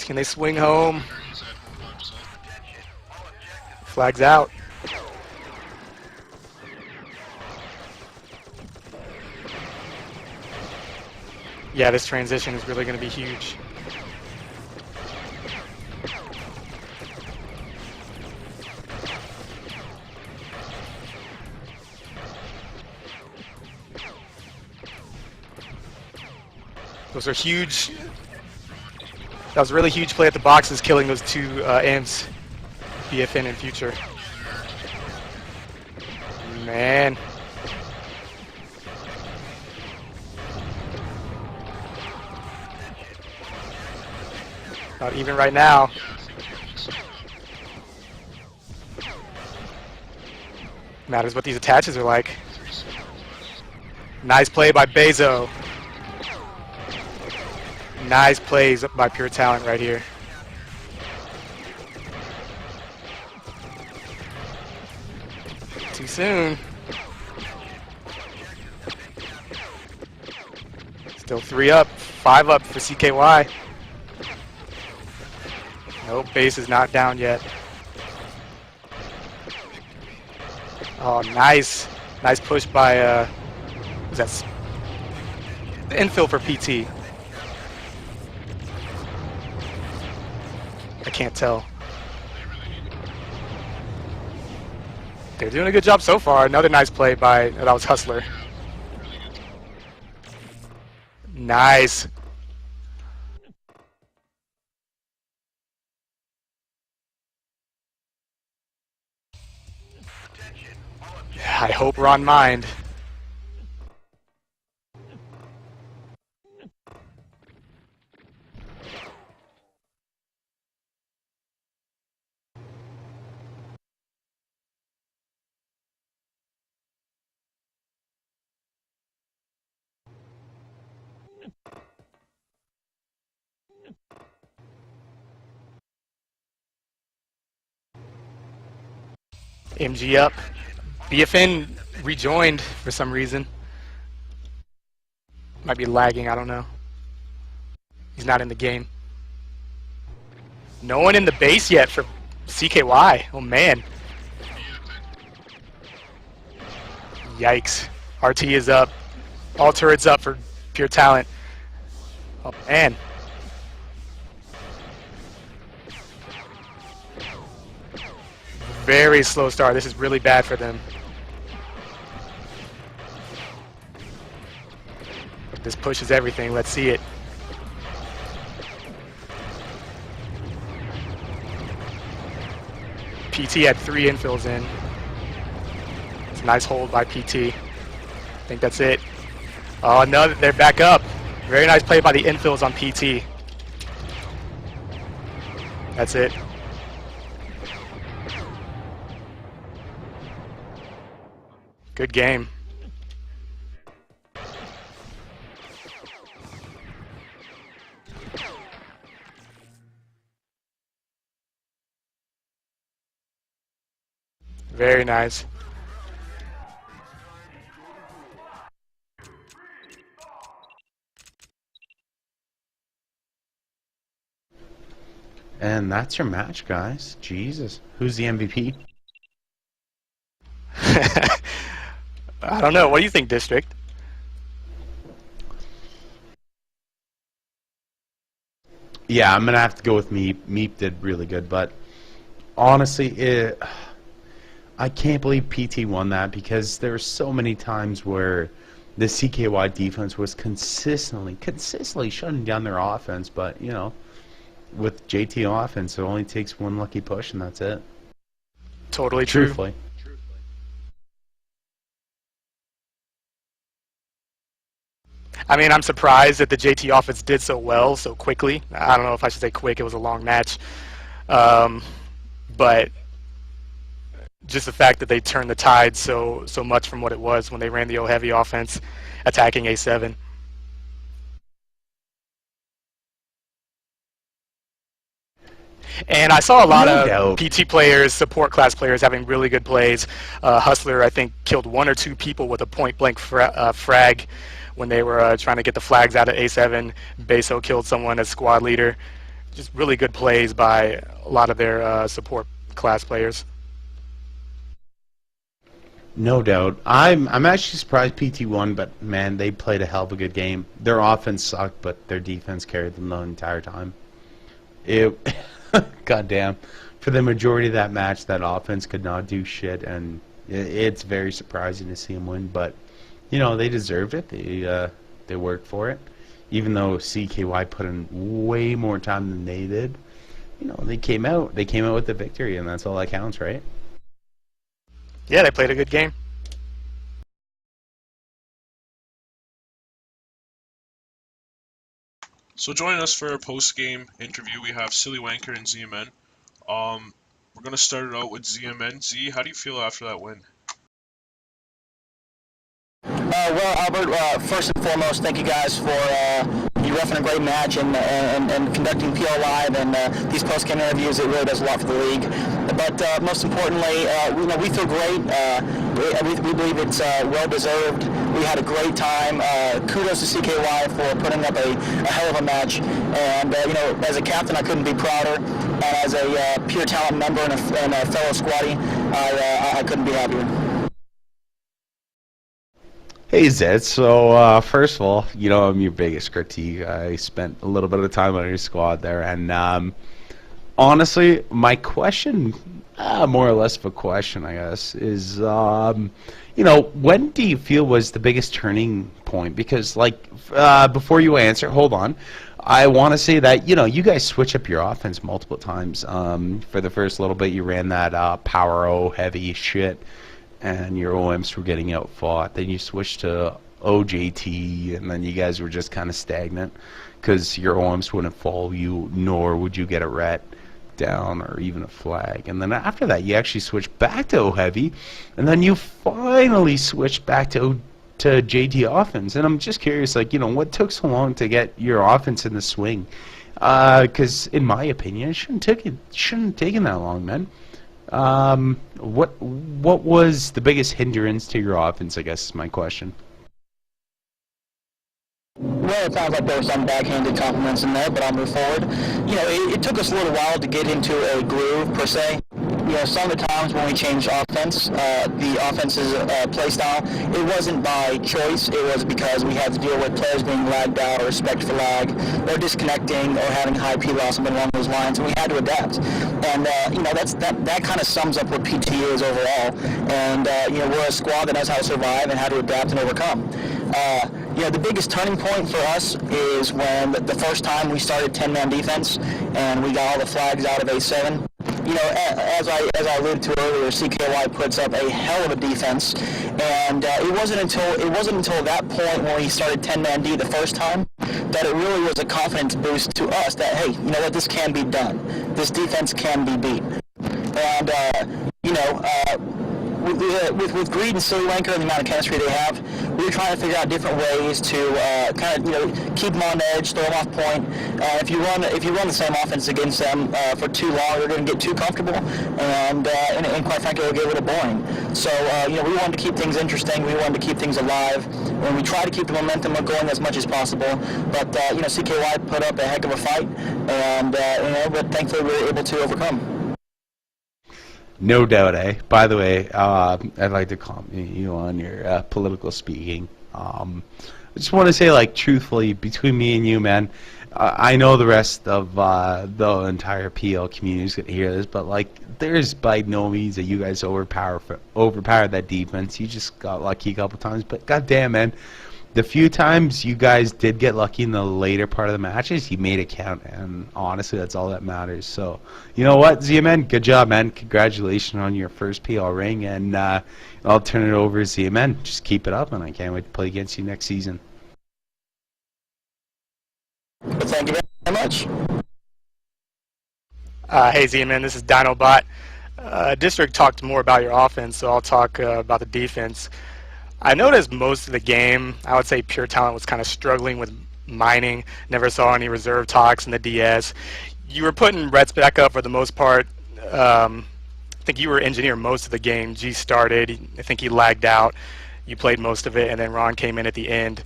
Can they swing home? Flags out. Yeah, this transition is really going to be huge. Those are huge. That was a really huge play at the boxes, killing those two imps. BFN in future. Man. Not even right now. Matters what these attaches are like. Nice play by Bezo. Nice plays by Pure Talent right here. Too soon. Still 3 up, 5 up for CKY. Nope, base is not down yet. Oh, nice. Nice push by, was that the infill for PT? I can't tell. They're doing a good job so far. Another nice play by, that was Hustler. Nice. I hope we're on mind. MG up. BFN rejoined for some reason. Might be lagging, I don't know. He's not in the game. No one in the base yet for CKY. Oh man. Yikes. RT is up. All turrets up for Pure Talent. Oh man. Very slow start. This is really bad for them. This pushes everything. Let's see it. PT had 3 infills in. It's a nice hold by PT. I think that's it. Oh, no, they're back up. Very nice play by the infills on PT. That's it. Good game. Very nice. And that's your match, guys. Jesus. Who's the MVP? I don't know. What do you think, District? Yeah, I'm going to have to go with Meep. Meep did really good, but honestly, I can't believe PT won that because there were so many times where the CKY defense was consistently shutting down their offense, but, you know, with JT offense, it only takes one lucky push, and that's it. Totally true. Truthfully. I mean, I'm surprised that the JT offense did so well so quickly. I don't know if I should say quick. It was a long match. But just the fact that they turned the tide so much from what it was when they ran the O-heavy offense attacking A7. And I saw a lot of PT players, support class players, having really good plays. Hustler, I think, killed 1 or 2 people with a point-blank frag when they were trying to get the flags out of A7. Beso killed someone as squad leader. Just really good plays by a lot of their support class players. No doubt. I'm actually surprised PT won, but man, they played a hell of a good game. Their offense sucked, but their defense carried them the entire time. Goddamn. For the majority of that match, that offense could not do shit, and it's very surprising to see them win. But you know, they deserved it. They worked for it. Even though CKY put in way more time than they did, you know, they came out with the victory, and that's all that counts, right? Yeah, they played a good game. So joining us for our post-game interview, we have Silly Wanker and ZMN. We're going to start it out with ZMN. Z, how do you feel after that win? Well, Albert, first and foremost, thank you guys for you reffing a great match and conducting PL Live and these post-game interviews. It really does a lot for the league. But most importantly, we feel great. We believe it's well-deserved. We had a great time. Kudos to CKY for putting up a hell of a match. And, as a captain, I couldn't be prouder. And as a Pure Talent member and a fellow squaddie, I couldn't be happier. Hey Zed, so first of all, you know I'm your biggest critique. I spent a little bit of time on your squad there, and honestly, my question, more or less of a question, I guess, is, when do you feel was the biggest turning point? Because, before you answer, hold on. I want to say that, you guys switch up your offense multiple times. For the first little bit, you ran that power O heavy shit, and your OMs were getting outfought. Then you switched to OJT, and then you guys were just kind of stagnant because your OMs wouldn't follow you, nor would you get a ret down or even a flag. And then after that, you actually switched back to O heavy, and then you finally switched back to JT offense. And I'm just curious, what took so long to get your offense in the swing? Because in my opinion, it shouldn't have taken that long, man. What was the biggest hindrance to your offense, I guess is my question. Well, it sounds like there were some backhanded compliments in there, but I'll move forward. It took us a little while to get into a groove, per se. Some of the times when we changed offense, the offense's play style, it wasn't by choice. It was because we had to deal with players being lagged out or respect for lag or disconnecting or having high P loss, something along those lines, and we had to adapt. And, that kind of sums up what PT is overall. And, we're a squad that knows how to survive and how to adapt and overcome. The biggest turning point for us is when the first time we started 10-man defense and we got all the flags out of A7. As I alluded to earlier, CKY puts up a hell of a defense, and it wasn't until that point when we started 10-man D the first time that it really was a confidence boost to us that, hey, you know what, this can be done. This defense can be beat. And with Greed and Silly Wanker and the amount of chemistry they have, we were trying to figure out different ways to keep them on edge, throw them off point. If you run the same offense against them for too long, you're going to get too comfortable, and quite frankly, it'll get a little boring. So we wanted to keep things interesting. We wanted to keep things alive, and we try to keep the momentum going as much as possible. But CKY put up a heck of a fight, and but thankfully we were able to overcome. No doubt, eh? By the way, I'd like to compliment you on your political speaking. I just want to say, truthfully, between me and you, man, I know the rest of the entire PL community is going to hear this, but, there's by no means that you guys overpowered that defense. You just got lucky a couple times, but goddamn, man, the few times you guys did get lucky in the later part of the matches, you made it count, and honestly, that's all that matters. So, you know what, Z-Man, good job, man. Congratulations on your first PL ring, and I'll turn it over to Z-Man. Just keep it up, and I can't wait to play against you next season. Well, thank you very much. Hey, Z-Man, this is Dinobot. District talked more about your offense, so I'll talk about the defense. I noticed most of the game, I would say Pure Talent was kind of struggling with mining. Never saw any reserve talks in the DS. You were putting Reds back up for the most part. I think you were engineer most of the game. G started. I think he lagged out. You played most of it, and then Ron came in at the end.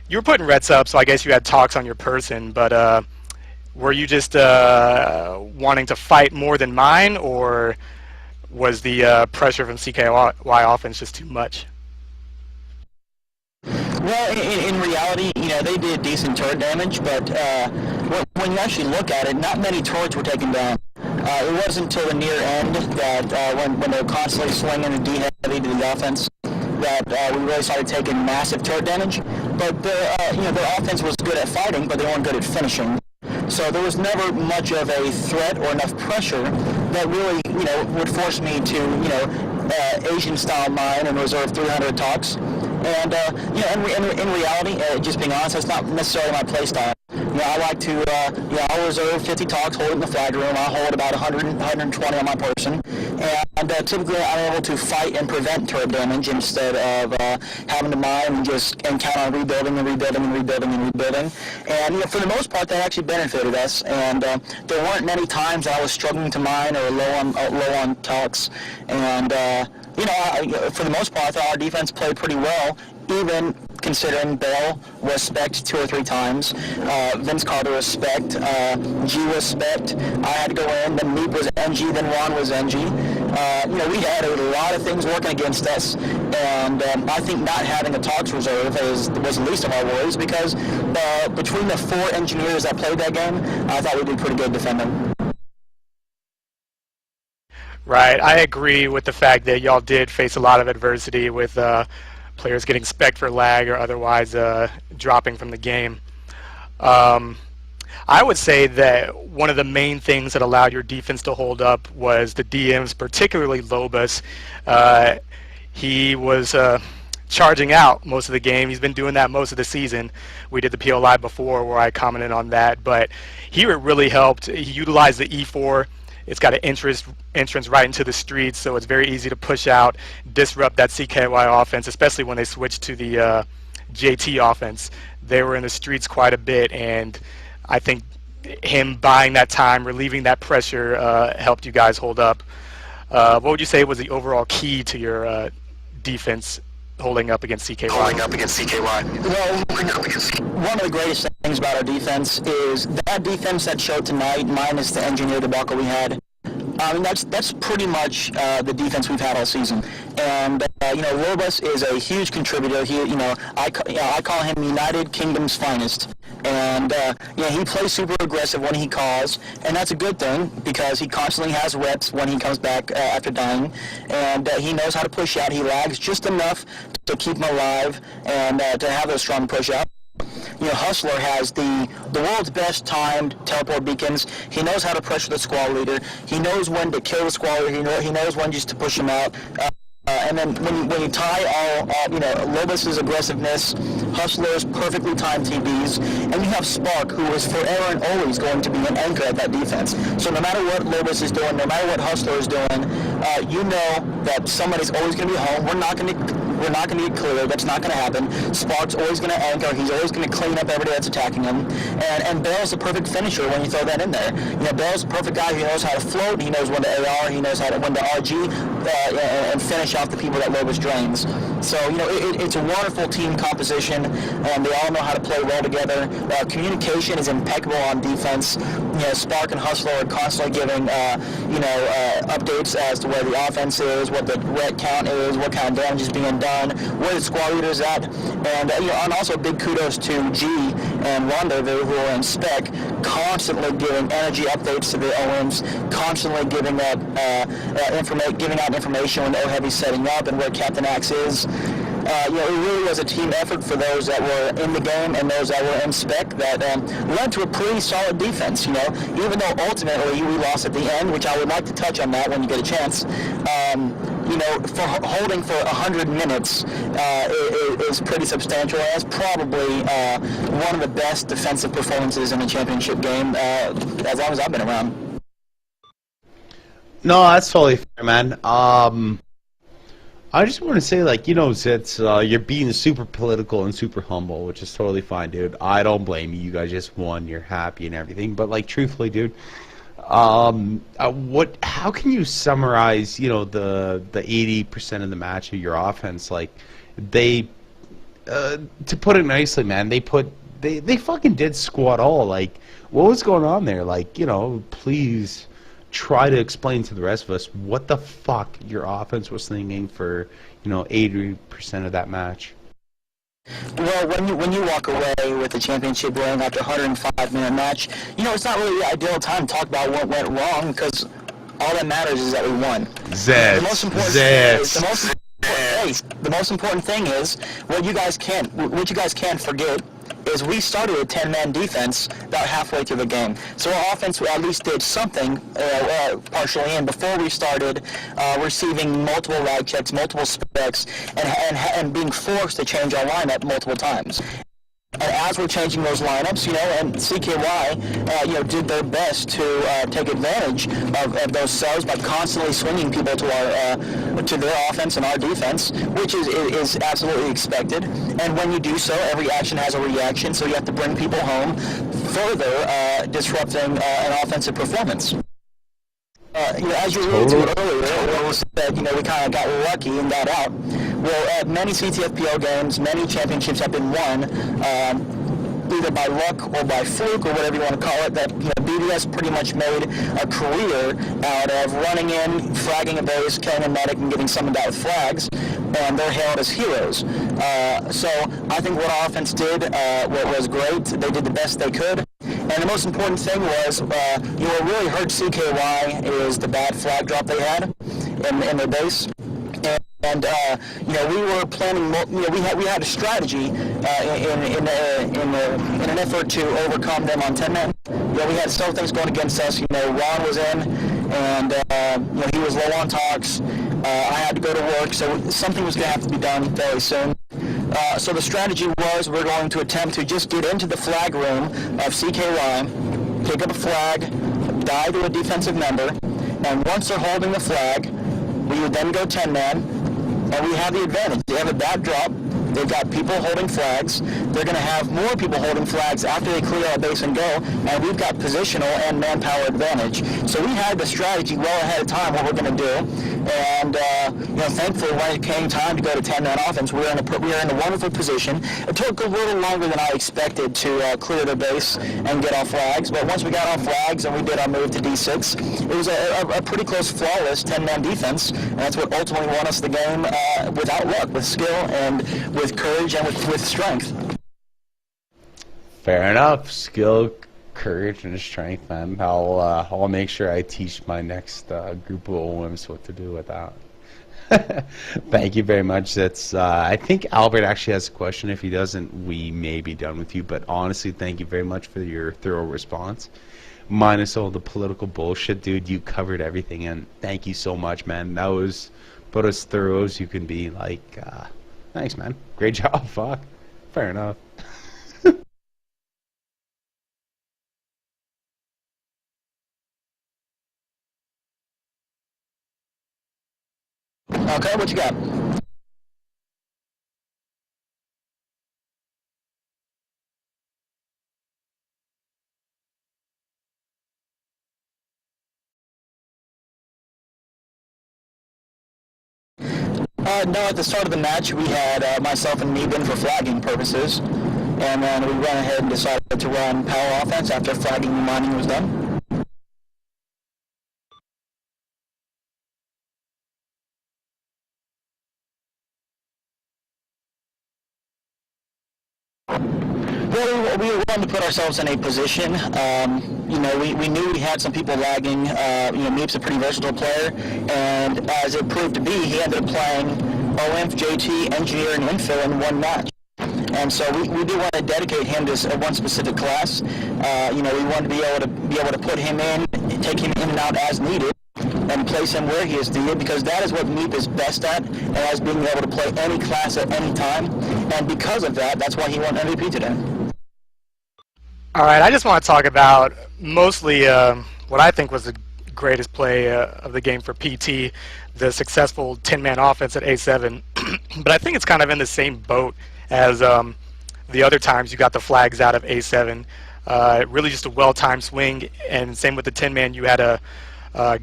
You were putting Reds up, so I guess you had talks on your person, but were you just wanting to fight more than mine, or was the pressure from CKY offense just too much? Well, in reality, they did decent turret damage, but when you actually look at it, not many turrets were taken down. It wasn't until the near end that when they were constantly swinging the D-heavy to the offense that we really started taking massive turret damage. But their offense was good at fighting, but they weren't good at finishing. So there was never much of a threat or enough pressure that really, would force me to, Asian-style mine and reserve 300 talks. And, in reality, just being honest, that's not necessarily my play style. I like to, I'll reserve 50 talks, hold it in the flag room. I'll hold about 100, 120 on my person. And typically I'm able to fight and prevent turret damage instead of having to mine and count on rebuilding and rebuilding and rebuilding and rebuilding. And, for the most part, that actually benefited us. And there weren't many times I was struggling to mine or low on talks. And, for the most part, I thought our defense played pretty well, even considering Bell was spec'd 2 or 3 times, Vince Carter was spec'd, G was spec'd, I had to go in, then Meep was NG, then Ron was NG. We had a lot of things working against us, and I think not having a talks reserve was the least of our worries, because between the 4 engineers that played that game, I thought we did pretty good defending. Right. I agree with the fact that y'all did face a lot of adversity with players getting spec'd for lag or otherwise dropping from the game. Um, I would say that one of the main things that allowed your defense to hold up was the DMs, particularly Lobus. Uh, he was charging out most of the game. He's been doing that most of the season. We did the PO Live before where I commented on that, but he really helped. He utilized the E4. It's got an entrance right into the streets, so it's very easy to push out, disrupt that CKY offense, especially when they switched to the JT offense. They were in the streets quite a bit, and I think him buying that time, relieving that pressure, helped you guys hold up. What would you say was the overall key to your defense holding up against CKY? Well, one of the greatest things about our defense is that defense that showed tonight, minus the engineer debacle we had. I mean, that's pretty much the defense we've had all season. And Lobus is a huge contributor. I call him United Kingdom's finest. And he plays super aggressive when he calls, and that's a good thing because he constantly has reps when he comes back after dying, and he knows how to push out. He lags just enough to keep him alive and to have those strong push out. Hustler has the world's best timed teleport beacons. He knows how to pressure the squad leader. He knows when to kill the squad leader. He knows when just to push him out. And then when you tie all Lobus's aggressiveness, Hustler's perfectly timed TBs, and you have Spark, who is forever and always going to be an anchor at that defense. So no matter what Lobus is doing, no matter what Hustler is doing, you know that somebody's always going to be home. We're not going to get clear. That's not going to happen. Spark's always going to anchor. He's always going to clean up everybody that's attacking him. And Bale's the perfect finisher when you throw that in there. Bale's the perfect guy who knows how to float. He knows when to AR. He knows when to RG and finish off the people that Lobus drains. So it's a wonderful team composition. They all know how to play well together. Communication is impeccable on defense. Spark and Hustler are constantly giving updates as to where the offense is, what the red count is, what kind of damage is being done, where the squad leader is at, and also big kudos to G and Rendezvous, who are in spec, constantly giving energy updates to the OMs, constantly giving out information when O Heavy's setting up and where Captain Axe is. It really was a team effort for those that were in the game and those that were in spec that led to a pretty solid defense. Even though ultimately we lost at the end, which I would like to touch on that when you get a chance. For holding for 100 minutes is pretty substantial. That's probably one of the best defensive performances in a championship game as long as I've been around. No, that's totally fair, man. I just want to say, Zitz, you're being super political and super humble, which is totally fine, dude. I don't blame you. You guys just won. You're happy and everything. But, truthfully, dude, how can you summarize, the 80% of the match of your offense? To put it nicely, man, they fucking did squat all. What was going on there? Please try to explain to the rest of us what the fuck your offense was thinking for 80% of that match. Well, when you walk away with a championship ring after a 105-minute match, it's not really the ideal time to talk about what went wrong because all that matters is that we won. The most important thing is what you guys can't forget is we started a 10-man defense about halfway through the game. So our offense at least did something partially in before we started receiving multiple ride checks, multiple specs, and being forced to change our lineup multiple times. And as we're changing those lineups, and CKY, did their best to take advantage of those subs by constantly swinging people to their offense and our defense, which is absolutely expected. And when you do so, every action has a reaction, so you have to bring people home, further disrupting an offensive performance. As you alluded to earlier, we said, we kind of got lucky and got out. Well, many CTFPL games, many championships have been won, either by luck or by fluke or whatever you want to call it, that BDS pretty much made a career out of running in, fragging a base, killing a medic, and getting summoned out with flags, and they're hailed as heroes. So I think what our offense did was great. They did the best they could. And the most important thing was, what really hurt CKY is the bad flag drop they had in their base. And we were planning. We had a strategy in an effort to overcome them on 10 men. We had several things going against us. Ron was in, and he was low on talks. I had to go to work, so something was going to have to be done very soon. So the strategy was we're going to attempt to just get into the flag room of CKY, pick up a flag, die to a defensive member, and once they're holding the flag, we would then go 10-man, and we have the advantage. They have a bad drop. They've got people holding flags. They're going to have more people holding flags after they clear our base and go, and we've got positional and manpower advantage. So we had the strategy well ahead of time what we're going to do, and thankfully when it came time to go to 10-man offense, we were in a wonderful position. It took a little longer than I expected to clear the base and get off flags, but once we got off flags and we did our move to D6, it was a pretty close, flawless 10-man defense, and that's what ultimately won us the game without luck, with skill and with courage and with strength. Fair enough. Skill, courage, and strength, man. I'll make sure I teach my next group of OMs what to do with that. Thank you very much. That's I think Albert actually has a question. If he doesn't, we may be done with you. But honestly, thank you very much for your thorough response. Minus all the political bullshit, dude. You covered everything, and thank you so much, man. That was about as thorough as you can be. Thanks, man. Great job. Fuck. Fair enough. Okay, what you got? No, at the start of the match, we had myself and me in for flagging purposes, and then we went ahead and decided to run power offense after flagging and mining was done. Well, we wanted to put ourselves in a position. We knew we had some people lagging. Meep's a pretty versatile player, and as it proved to be, he ended up playing OINF, JT, Engineer, and Infill in one match. And so we do want to dedicate him to one specific class. We want to be able to put him in, take him in and out as needed, and place him where he is needed, because that is what Meep is best at, and as being able to play any class at any time. And because of that, that's why he won MVP today. All right, I just want to talk about mostly what I think was the greatest play of the game for PT, the successful 10-man offense at A7. But I think it's kind of in the same boat as the other times you got the flags out of A7. Really just a well-timed swing, and same with the 10-man. You had a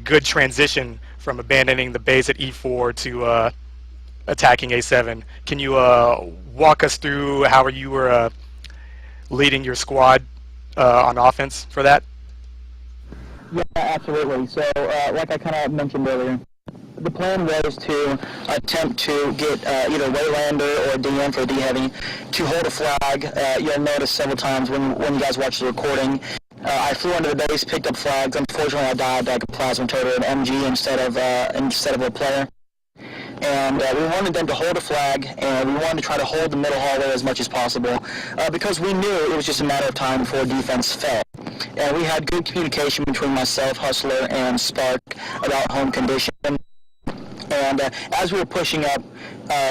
good transition from abandoning the base at E4 to attacking A7. Can you walk us through how you were leading your squad on offense for that? Yeah, absolutely. So, like I kind of mentioned earlier, the plan was to attempt to get either Waylander or DM for D-Heavy to hold a flag. You'll notice several times when you guys watch the recording, I flew under the base, picked up flags. Unfortunately, I died like a plasma turtle, an MG instead of a player. And we wanted them to hold a flag, and we wanted to try to hold the middle hallway as much as possible, because we knew it was just a matter of time before defense fell. And we had good communication between myself, Hustler, and Spark about home condition. And as we were pushing up,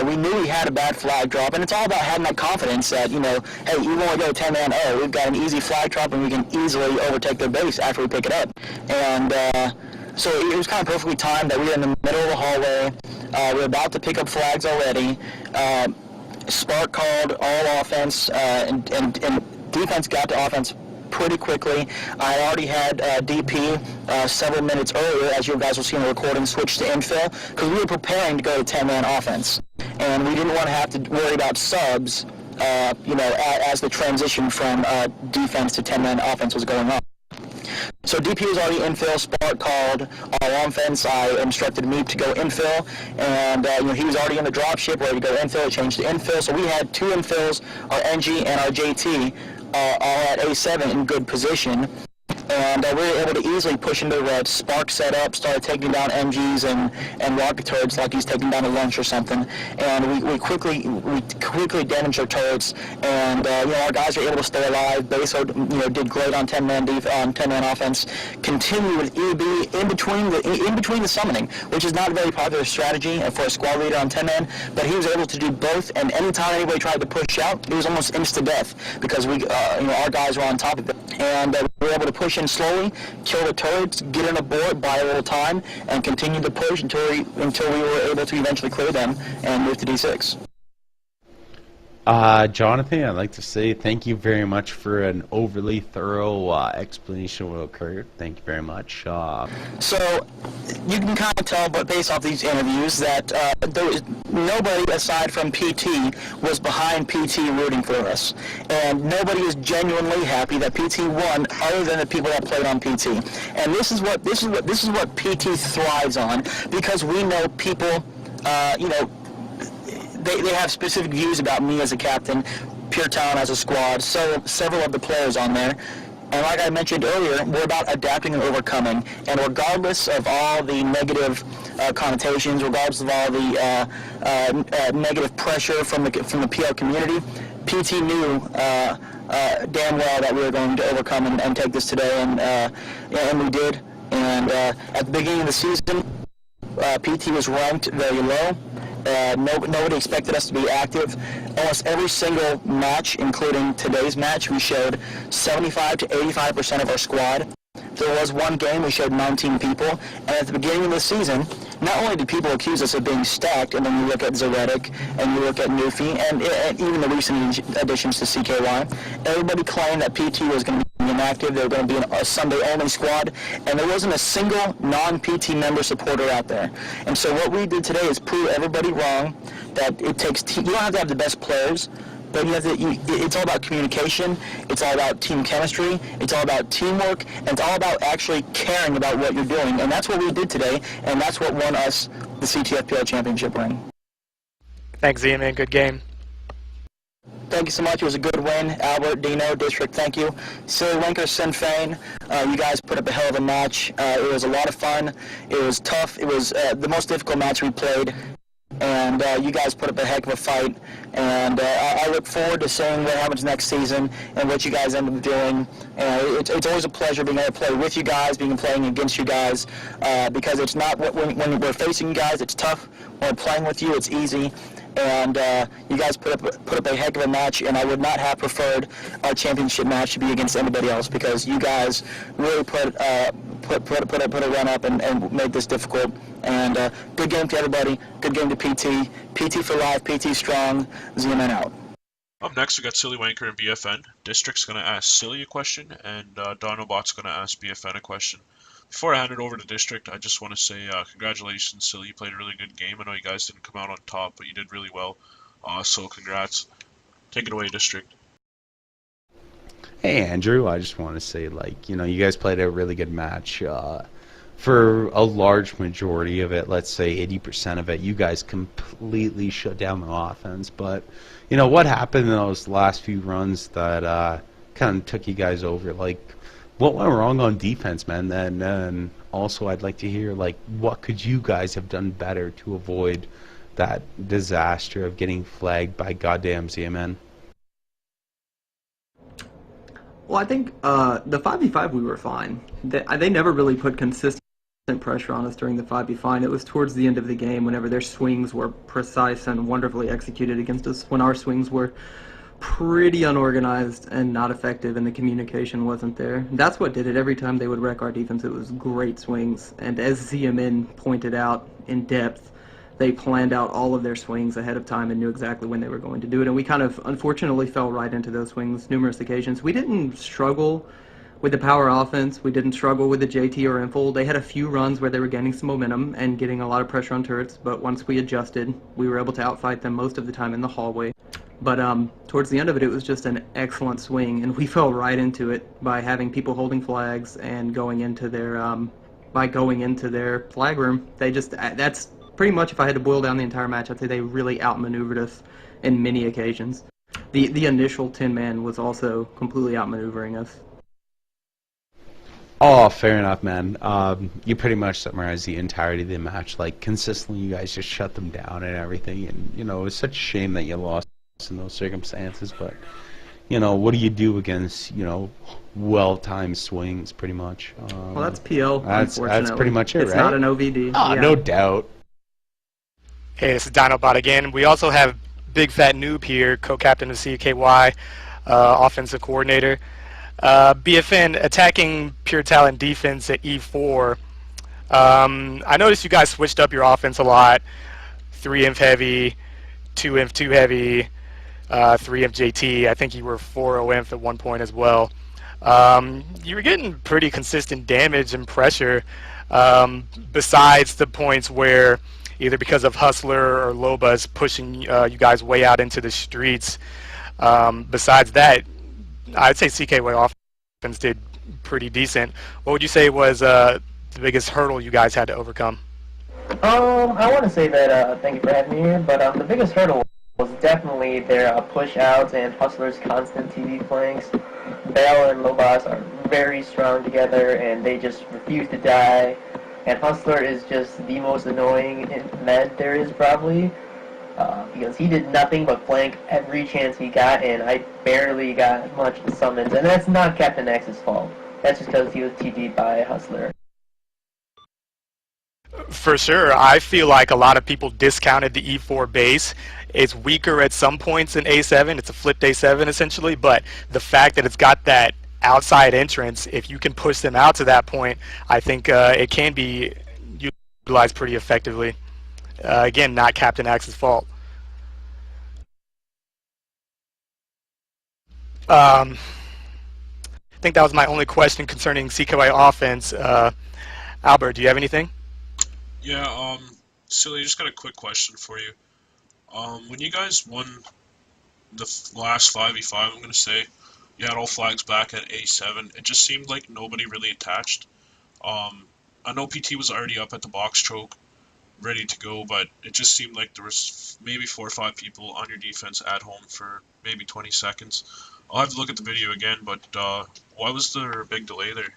we knew we had a bad flag drop, and it's all about having that confidence that, hey, even when we go 10-man, we've got an easy flag drop, and we can easily overtake their base after we pick it up. And so it was kind of perfectly timed that we were in the middle of the hallway. We were about to pick up flags already. Spark called all offense, and defense got to offense pretty quickly. I already had DP several minutes earlier, as you guys will see in the recording, switch to infill, because we were preparing to go to 10-man offense. And we didn't want to have to worry about subs, as the transition from defense to 10-man offense was going on. So DP was already infill. Spark called all offense. I instructed Meep to go infill, and he was already in the dropship ready to go infill. It changed to infill. So we had two infills, our NG and our JT, all at A7 in good position. And we were able to easily push into the red. Spark set up, started taking down MGs and rocket turrets like he's taking down a lunch or something. And we quickly damaged our turrets. And our guys were able to stay alive. Baso did great on 10-man offense. Continued with EB in between the summoning, which is not a very popular strategy for a squad leader on 10-man. But he was able to do both. And anytime anybody tried to push out, it was almost insta death because our guys were on top of it. And we were able to push in slowly, kill the turrets, get in a board, buy a little time, and continue to push until we were able to eventually clear them and move to D6. Jonathan, I'd like to say thank you very much for an overly thorough explanation of what occurred. Thank you very much. So you can kind of tell, but based off these interviews, that there was nobody aside from PT was behind PT rooting for us, and nobody is genuinely happy that PT won, other than the people that played on PT. And this is what PT thrives on, because we know people, They have specific views about me as a captain, Pure Talent as a squad, so several of the players on there. And like I mentioned earlier, we're about adapting and overcoming. And regardless of all the negative connotations, regardless of all the negative pressure from the PL community, PT knew damn well that we were going to overcome and take this today, and we did. And at the beginning of the season, PT was ranked very low. Nobody expected us to be active. Almost every single match, including today's match, we showed 75 to 85% of our squad. There was one game we showed 19 people, and at the beginning of the season, not only did people accuse us of being stacked, and then you look at Zoretic, and you look at Newfie, and even the recent additions to CKY, everybody claimed that PT was going to be inactive, they were going to be a Sunday-only squad, and there wasn't a single non-PT member supporter out there. And so what we did today is prove everybody wrong, that it takes, you don't have to have the best players, but it's all about communication, it's all about team chemistry, it's all about teamwork, and it's all about actually caring about what you're doing. And that's what we did today, and that's what won us the CTFPL championship ring. Thanks, Ian, man. Good game. Thank you so much. It was a good win. Albert, Dino, District, thank you. Silly Winker, Sinfane, you guys put up a hell of a match. It was a lot of fun. It was tough. It was the most difficult match we played. And you guys put up a heck of a fight, and I look forward to seeing what happens next season and what you guys end up doing. It's always a pleasure being able to play with you guys, playing against you guys, because it's not when we're facing you guys, it's tough. When we're playing with you, it's easy. And you guys put up a heck of a match, and I would not have preferred our championship match to be against anybody else, because you guys really put a run up and made this difficult. And good game to everybody. Good game to PT. PT for life. PT strong. ZMN out. Up next, we got Silly Wanker and BFN. District's going to ask Silly a question, and Donobot's going to ask BFN a question. Before I hand it over to District, I just want to say congratulations, Silly. You played a really good game. I know you guys didn't come out on top, but you did really well. So congrats. Take it away, District. Hey, Andrew. I just want to say, you guys played a really good match. For a large majority of it, let's say 80% of it, you guys completely shut down the offense. But, what happened in those last few runs that kind of took you guys over? What went wrong on defense, man? And also, I'd like to hear, what could you guys have done better to avoid that disaster of getting flagged by goddamn ZMN? Well, I think the 5v5 we were fine. They never really put consistent pressure on us during the 5v5. It was towards the end of the game whenever their swings were precise and wonderfully executed against us, when our swings were pretty unorganized and not effective and the communication wasn't there. That's what did it. Every time they would wreck our defense, it was great swings. And as ZMN pointed out in depth, they planned out all of their swings ahead of time and knew exactly when they were going to do it. And we kind of, unfortunately, fell right into those swings numerous occasions. We didn't struggle with the power offense. We didn't struggle with the JT or Info. They had a few runs where they were gaining some momentum and getting a lot of pressure on turrets, but once we adjusted, we were able to outfight them most of the time in the hallway. But towards the end of it, it was just an excellent swing, and we fell right into it by having people holding flags and going into their flag room. That's pretty much, if I had to boil down the entire match, I'd say they really outmaneuvered us in many occasions. the initial 10-man was also completely outmaneuvering us. Oh, fair enough, man. You pretty much summarized the entirety of the match. Like, consistently, you guys just shut them down and everything. And, you know, it was such a shame that you lost in those circumstances. But, you know, what do you do against, you know, well-timed swings, pretty much? Well, that's PL, unfortunately. That's pretty much it, it's right? It's not an OVD. Oh, yeah. no doubt. Hey, this is Dinobot again. We also have Big Fat Noob here, co-captain of CKY, offensive coordinator. BFN attacking pure talent defense at E4. I noticed you guys switched up your offense a lot. 3-inf heavy, 2-inf 2 heavy, 3-inf JT. I think you were 4-0-inf at one point as well. You were getting pretty consistent damage and pressure, besides the points where either because of Hustler or Lobas pushing you guys way out into the streets. Besides that, I'd say CKY offense did pretty decent. What would you say was the biggest hurdle you guys had to overcome? I want to say that thank you for having me here, but the biggest hurdle was definitely their push outs and Hustler's constant TV flanks. Bell and Lobas are very strong together, and they just refuse to die. And Hustler is just the most annoying med there is, probably. Because he did nothing but flank every chance he got, and I barely got much summons. And that's not Captain X's fault. That's just because he was TD'd by Hustler. For sure. I feel like a lot of people discounted the E4 base. It's weaker at some points in A7. It's a flipped A7 essentially, but the fact that it's got that outside entrance, if you can push them out to that point, I think it can be utilized pretty effectively. Again, not Captain Axe's fault. I think that was my only question concerning CKY offense. Albert, do you have anything? Yeah, Silly, just got a quick question for you. When you guys won the last 5v5, I'm going to say, you had all flags back at A7. It just seemed like nobody really attached. I know PT was already up at the box choke, ready to go, but it just seemed like there was maybe 4 or 5 people on your defense at home for maybe 20 seconds. I'll have to look at the video again, but why was there a big delay there?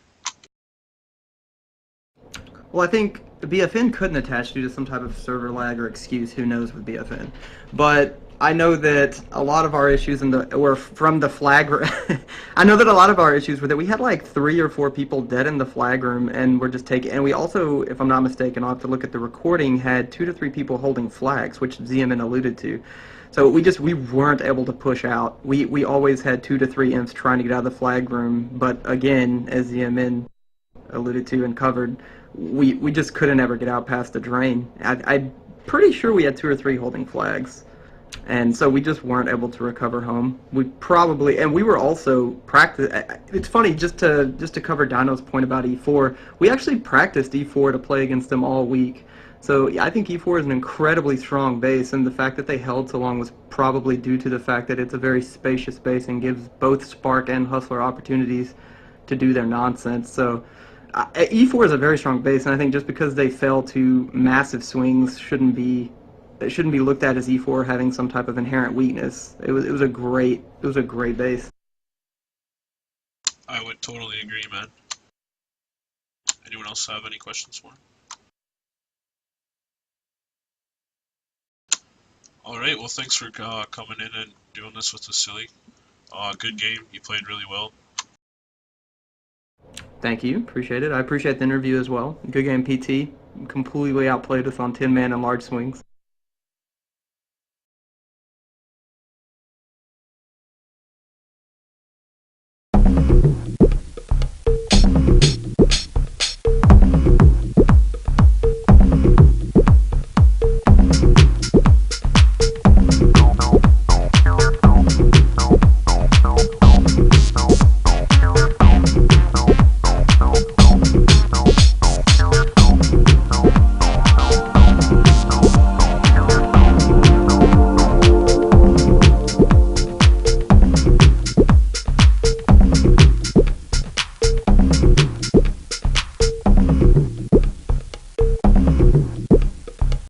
Well, I think BFN couldn't attach due to some type of server lag or excuse, who knows with BFN. But I know that a lot of our issues were from the flag room. I know that a lot of our issues were that we had like 3 or 4 people dead in the flag room, and we're just taking. And we also, if I'm not mistaken, I'll have to look at the recording, had 2 to 3 people holding flags, which ZMN alluded to. So we weren't able to push out. We always had 2 to 3 imps trying to get out of the flag room, but again, as ZMN alluded to and covered, we just couldn't ever get out past the drain. I'm pretty sure we had 2 or 3 holding flags, and so we just weren't able to recover home. And we were also practice. It's funny, just to cover Dino's point about E4. We actually practiced E4 to play against them all week. So yeah, I think E4 is an incredibly strong base, and the fact that they held so long was probably due to the fact that it's a very spacious base and gives both Spark and Hustler opportunities to do their nonsense. So E4 is a very strong base, and I think just because they fell to massive swings shouldn't be looked at as E4 having some type of inherent weakness. It was a great base. I would totally agree, man. Anyone else have any questions for him? Alright, well thanks for coming in and doing this with us, Silly. Good game, you played really well. Thank you, appreciate it. I appreciate the interview as well. Good game, PT. Completely outplayed us on 10-man and large swings.